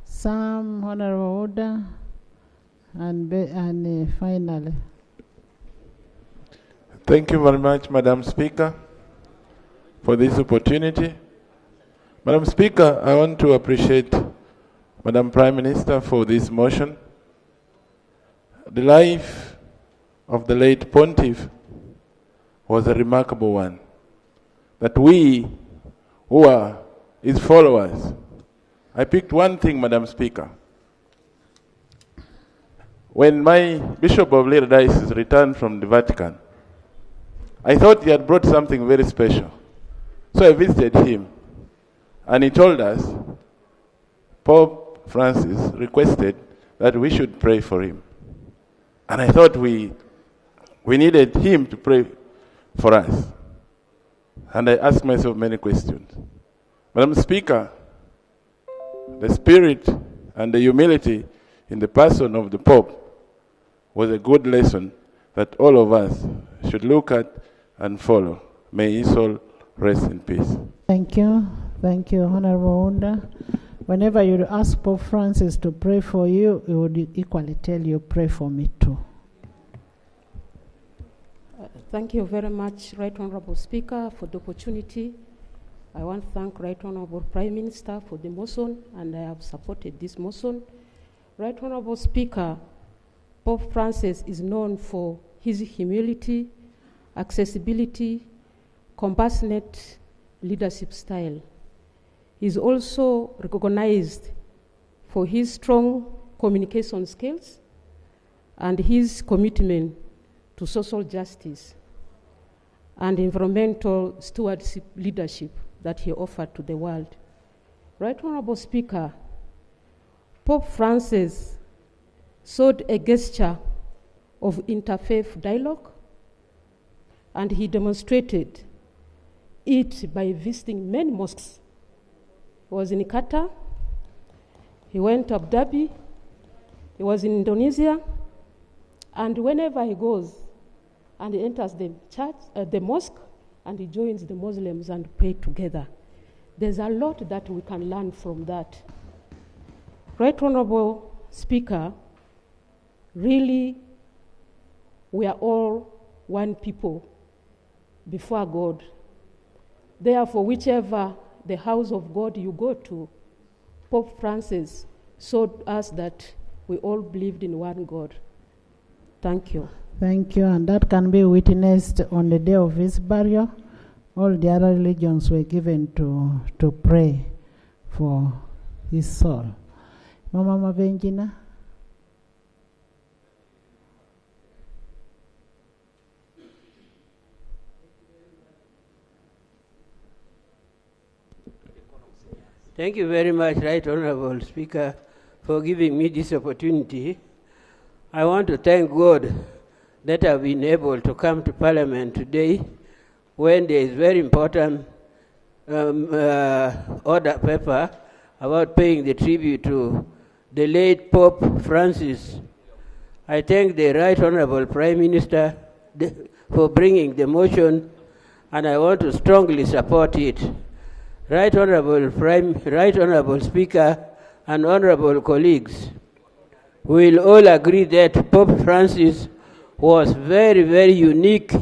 Sam, Honorable Order, and finally.
Thank you very much, Madam Speaker, for this opportunity. Madam Speaker, I want to appreciate Madam Prime Minister for this motion. The life of the late Pontiff was a remarkable one. That we, who are his followers, I picked one thing, Madam Speaker. When my Bishop of Little Diocese returned from the Vatican, I thought he had brought something very special. So I visited him, and he told us Pope Francis requested that we should pray for him. And I thought we needed him to pray for us. And I asked myself many questions. Madam Speaker, the spirit and the humility in the person of the Pope was a good lesson that all of us should look at and follow. May his soul rest in peace.
Thank you. Thank you, Honorable Unda. Whenever you ask Pope Francis to pray for you, he would equally tell you, pray for me too.
Thank you very much, Right Honorable Speaker, for the opportunity. I want to thank Right Honorable Prime Minister for the motion, and I have supported this motion. Right Honorable Speaker, Pope Francis is known for his humility, accessibility, compassionate leadership style. He is also recognized for his strong communication skills and his commitment to social justice and environmental stewardship leadership that he offered to the world. Right Honorable Speaker, Pope Francis showed a gesture of interfaith dialogue, and he demonstrated it by visiting many mosques. He was in Qatar, he went to Abu Dhabi, he was in Indonesia, and whenever he goes and he enters the church, the mosque, and he joins the Muslims and pray together. There's a lot that we can learn from that. Right Honorable Speaker, really, we are all one people before God. Therefore, whichever the house of God you go to, Pope Francis showed us that we all believed in one God. Thank you.
Thank you, and that can be witnessed on the day of his burial. All the other religions were given to pray for his soul. Mama Mabenjina.
Thank you very much, Right Honorable Speaker, for giving me this opportunity. I want to thank God that I've been able to come to Parliament today when there is very important order paper about paying the tribute to the late Pope Francis. I thank the Right Honorable Prime Minister for bringing the motion, and I want to strongly support it. Right Honorable Speaker and honorable colleagues, we will all agree that Pope Francis was very, very unique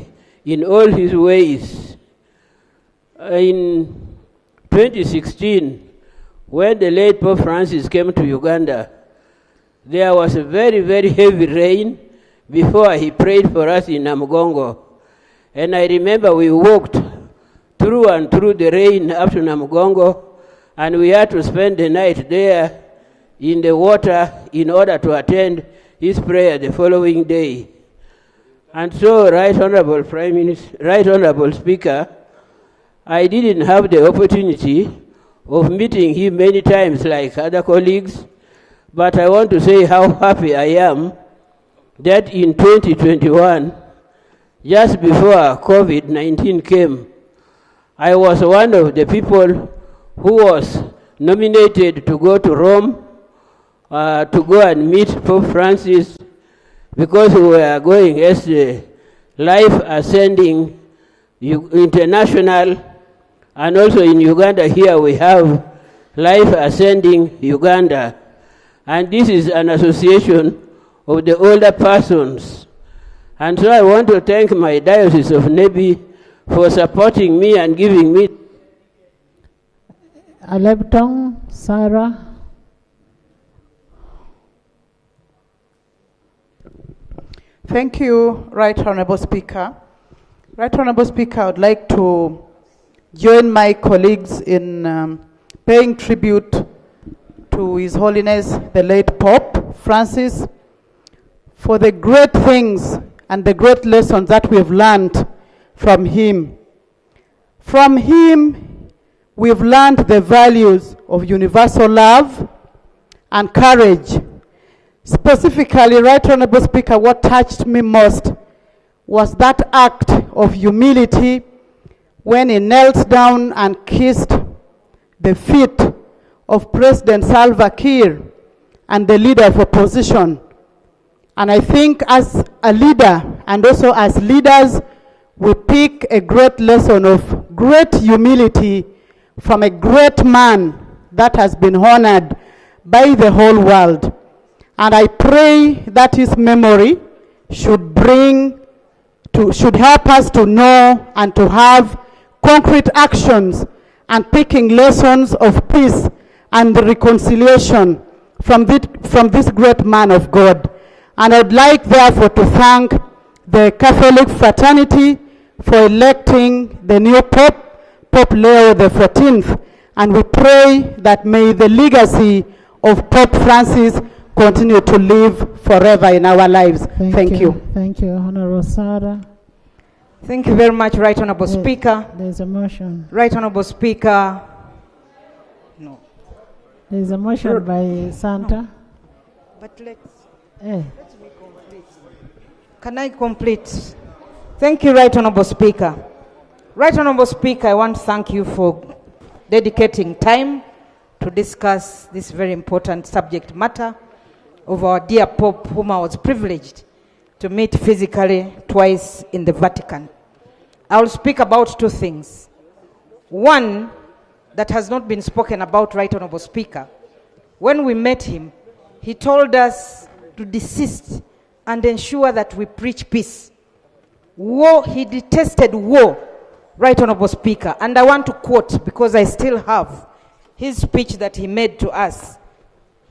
in all his ways. In 2016, when the late Pope Francis came to Uganda, there was a very, very heavy rain before he prayed for us in Namugongo. And I remember we walked through and through the rain up to Namugongo, and we had to spend the night there in the water in order to attend his prayer the following day. And so, Right Honorable Prime Minister, Right Honorable Speaker, I didn't have the opportunity of meeting him many times like other colleagues, but I want to say how happy I am that in 2021, just before COVID-19 came, I was one of the people who was nominated to go to Rome to go and meet Pope Francis, because we were going as the Life Ascending International, and also in Uganda here we have Life Ascending Uganda. And this is an association of the older persons. And so I want to thank my Diocese of Nebi for supporting me and giving me.
Alebtong, Sarah.
Thank you, Right Honorable Speaker. Right Honorable Speaker, I would like to join my colleagues in paying tribute to His Holiness the late Pope Francis for the great things and the great lessons that we've learned from him. From him, we've learned the values of universal love and courage, Specifically, Right Honorable Speaker, what touched me most was that act of humility when he knelt down and kissed the feet of President Salva Kiir and the leader of opposition. And I think as a leader and also as leaders, we pick a great lesson of great humility from a great man that has been honored by the whole world. And I pray that his memory should help us to know and to have concrete actions and taking lessons of peace and reconciliation from this great man of God. And I would like, therefore, to thank the Catholic fraternity for electing the new Pope, Pope Leo XIV. And we pray that may the legacy of Pope Francis continue to live forever in our lives. Thank you.
Thank you, Honorable Sarah.
Thank you very much, Right Honorable Speaker.
There's a motion.
Right Honorable Speaker. No.
There's a motion by Santa.
No. But let's
me
complete. Can I complete? Thank you, Right Honorable Speaker. Right Honorable Speaker, I want to thank you for dedicating time to discuss this very important subject matter of our dear Pope, whom I was privileged to meet physically twice in the Vatican. I will speak about two things. One that has not been spoken about, Right Honorable Speaker. When we met him, he told us to desist and ensure that we preach peace. War, he detested war, Right Honorable Speaker. And I want to quote, because I still have his speech that he made to us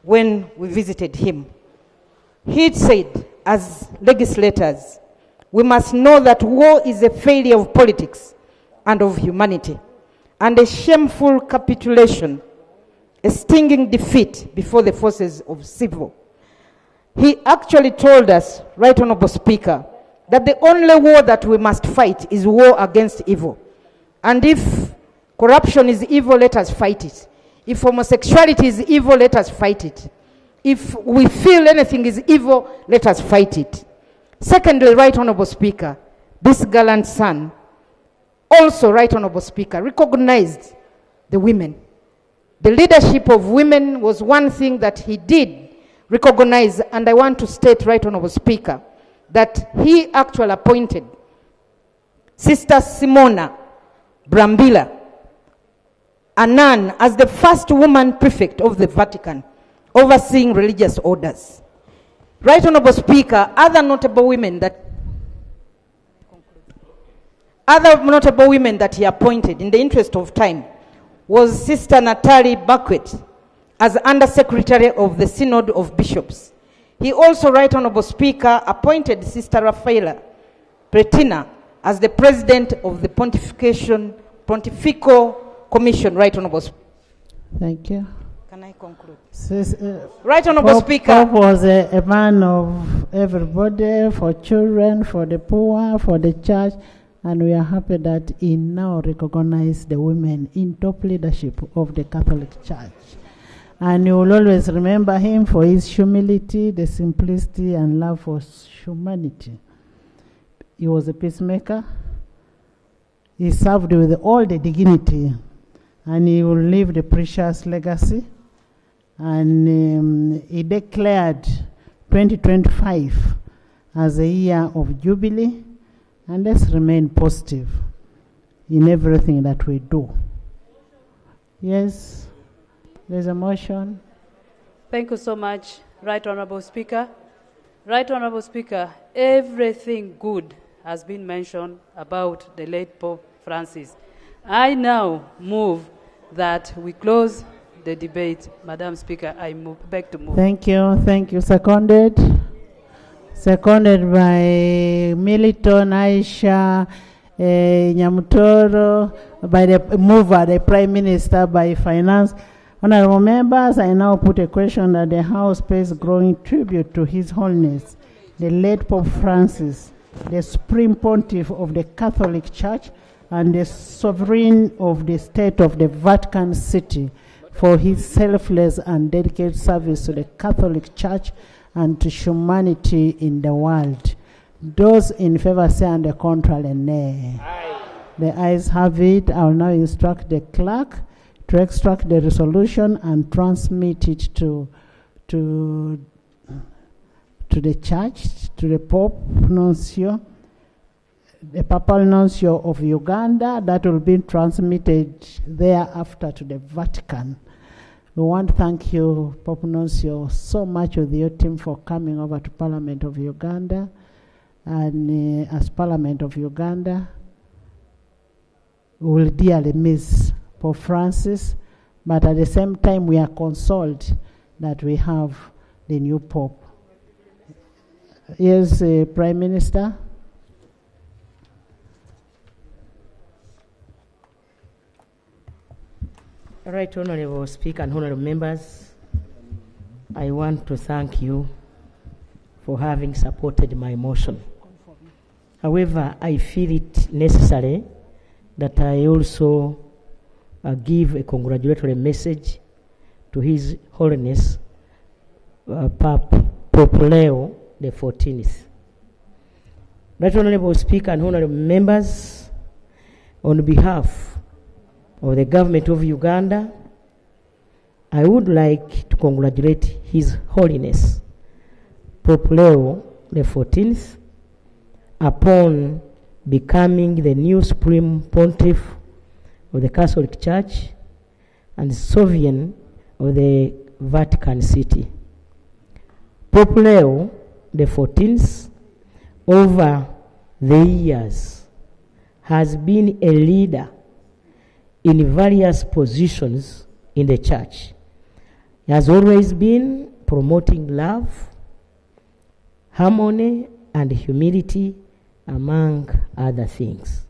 when we visited him. He said, as legislators, we must know that war is a failure of politics and of humanity, and a shameful capitulation, a stinging defeat before the forces of civil. He actually told us, Right Honorable Speaker, that the only war that we must fight is war against evil. And if corruption is evil, let us fight it. If homosexuality is evil, let us fight it. If we feel anything is evil, let us fight it. Secondly, Right Honorable Speaker, this gallant son also, Right Honorable Speaker, recognized the women. The leadership of women was one thing that he did recognize, and I want to state, Right Honorable Speaker, that he actually appointed Sister Simona Brambilla, a nun, as the first woman prefect of the Vatican, overseeing religious orders. Right Honorable Speaker, other notable women that he appointed, in the interest of time, was Sister Natalie Baquet as Under Secretary of the Synod of Bishops. He also, Right Honorable Speaker, appointed Sister Rafaela Pretina as the President of the Pontifical Commission. Right Honorable Speaker.
Thank you.
Can I conclude?
Right
Honorable Speaker.
Pope was a man of everybody, for children, for the poor, for the church, and we are happy that he now recognizes the women in top leadership of the Catholic Church. And you will always remember him for his humility, the simplicity, and love for humanity. He was a peacemaker. He served with all the dignity, and he will leave the precious legacy. And he declared 2025 as a year of jubilee, and let's remain positive in everything that we do. Yes, there's a motion.
Thank you so much, Right Honorable Speaker. Right Honorable Speaker, everything good has been mentioned about the late Pope Francis. I now move that we close the debate. Madam Speaker, I beg to move.
Thank you. Thank you. Seconded. Seconded by Militon, Aisha, Nyamutoro, by the mover, the Prime Minister, by Finance. Honorable members, I now put a question that the House pays growing tribute to His Holiness, the late Pope Francis, the Supreme Pontiff of the Catholic Church and the Sovereign of the State of the Vatican City, for his selfless and dedicated service to the Catholic Church and to humanity in the world. Those in favor say on the contrary, nay. The ayes have it. I will now instruct the clerk to extract the resolution and transmit it to the church, to the Pope Nuncio, the Papal Nuncio of Uganda. That will be transmitted thereafter to the Vatican. We want to thank you, Pope Nuncio, so much with your team for coming over to Parliament of Uganda. And as Parliament of Uganda, we will dearly miss Pope Francis, but at the same time we are consoled that we have the new Pope. Yes, Prime Minister.
Right, Honorable Speaker and Honorable Members, I want to thank you for having supported my motion. However, I feel it necessary that I also give a congratulatory message to His Holiness Pope Leo the 14th. Right, Honorable Speaker and Honorable Members, on behalf of the government of Uganda, I would like to congratulate His Holiness Pope Leo the 14th upon becoming the new Supreme Pontiff of the Catholic Church and Sovereign of the Vatican City. Pope Leo the 14th, over the years, has been a leader in various positions in the church. He has always been promoting love, harmony, and humility, among other things.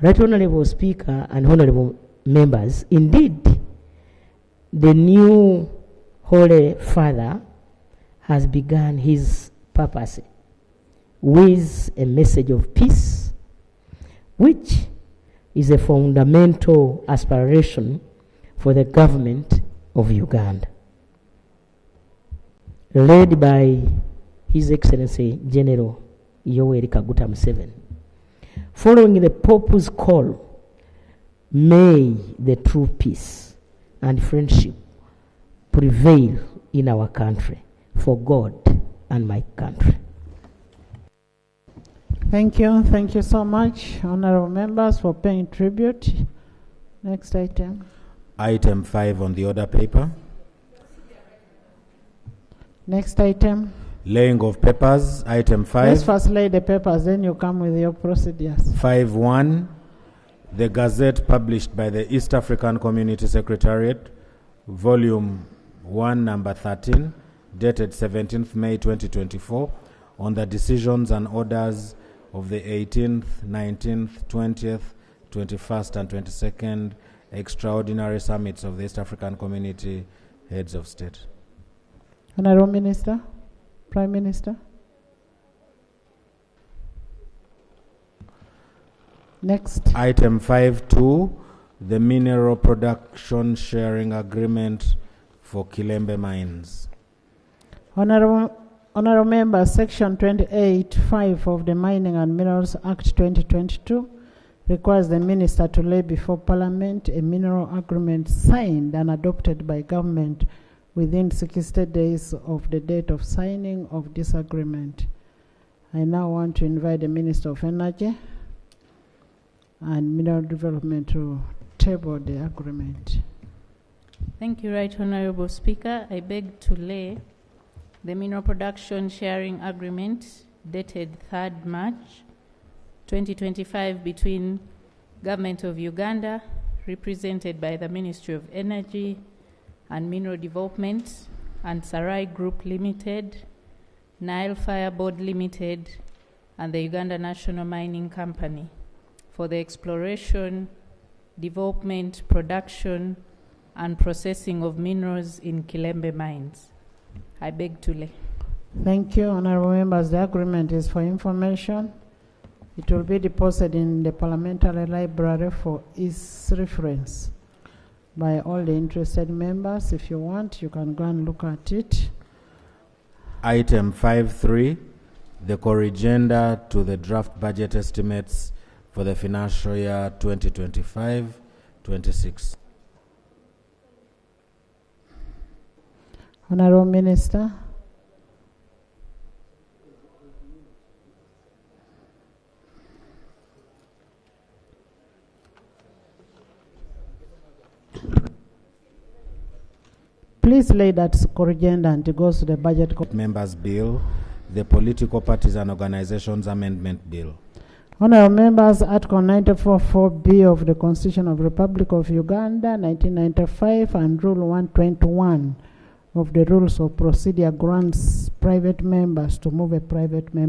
Right, Honorable Speaker and Honorable Members, indeed, the new Holy Father has begun his purpose with a message of peace, which is a fundamental aspiration for the government of Uganda, led by His Excellency General Yoweri Kaguta Museveni. Following the Pope's call, may the true peace and friendship prevail in our country for God and my country.
Thank you. Thank you so much, honorable members, for paying tribute. Next item.
Item 5 on the order paper.
Next item.
Laying of papers. Item 5.
Let's first lay the papers, then you come with your procedures.
5.1. The Gazette published by the East African Community Secretariat, Volume 1, Number 13, dated 17th May 2024, on the decisions and orders of the 18th, 19th, 20th, 21st, and 22nd extraordinary summits of the East African Community Heads of State.
Honorable Minister, Prime Minister. Next.
Item 5.2, the Mineral Production Sharing Agreement for Kilembe Mines.
Honorable Members, Section 28(5) of the Mining and Minerals Act 2022 requires the Minister to lay before Parliament a mineral agreement signed and adopted by government within 60 days of the date of signing of this agreement. I now want to invite the Minister of Energy and Mineral Development to table the agreement.
Thank you, Right Honorable Speaker. I beg to lay the Mineral Production Sharing Agreement dated 3rd March 2025 between Government of Uganda, represented by the Ministry of Energy and Mineral Development, and Sarai Group Limited, Nile Fire Board Limited, and the Uganda National Mining Company for the exploration, development, production, and processing of minerals in Kilembe mines. I beg to lay.
Thank you, honorable members. The agreement is for information. It will be deposited in the Parliamentary Library for its reference by all the interested members. If you want, you can go and look at it.
Item 5.3, the corrigenda to the draft budget estimates for the financial year 2025-26.
Honorable Minister. Please lay that corrigenda and it goes to the budget.
Members Bill, the Political Parties and Organizations Amendment Bill.
Honorable members, Article 94.4b of the Constitution of the Republic of Uganda, 1995, and Rule 121 of the Rules of Procedure grants private members to move a private member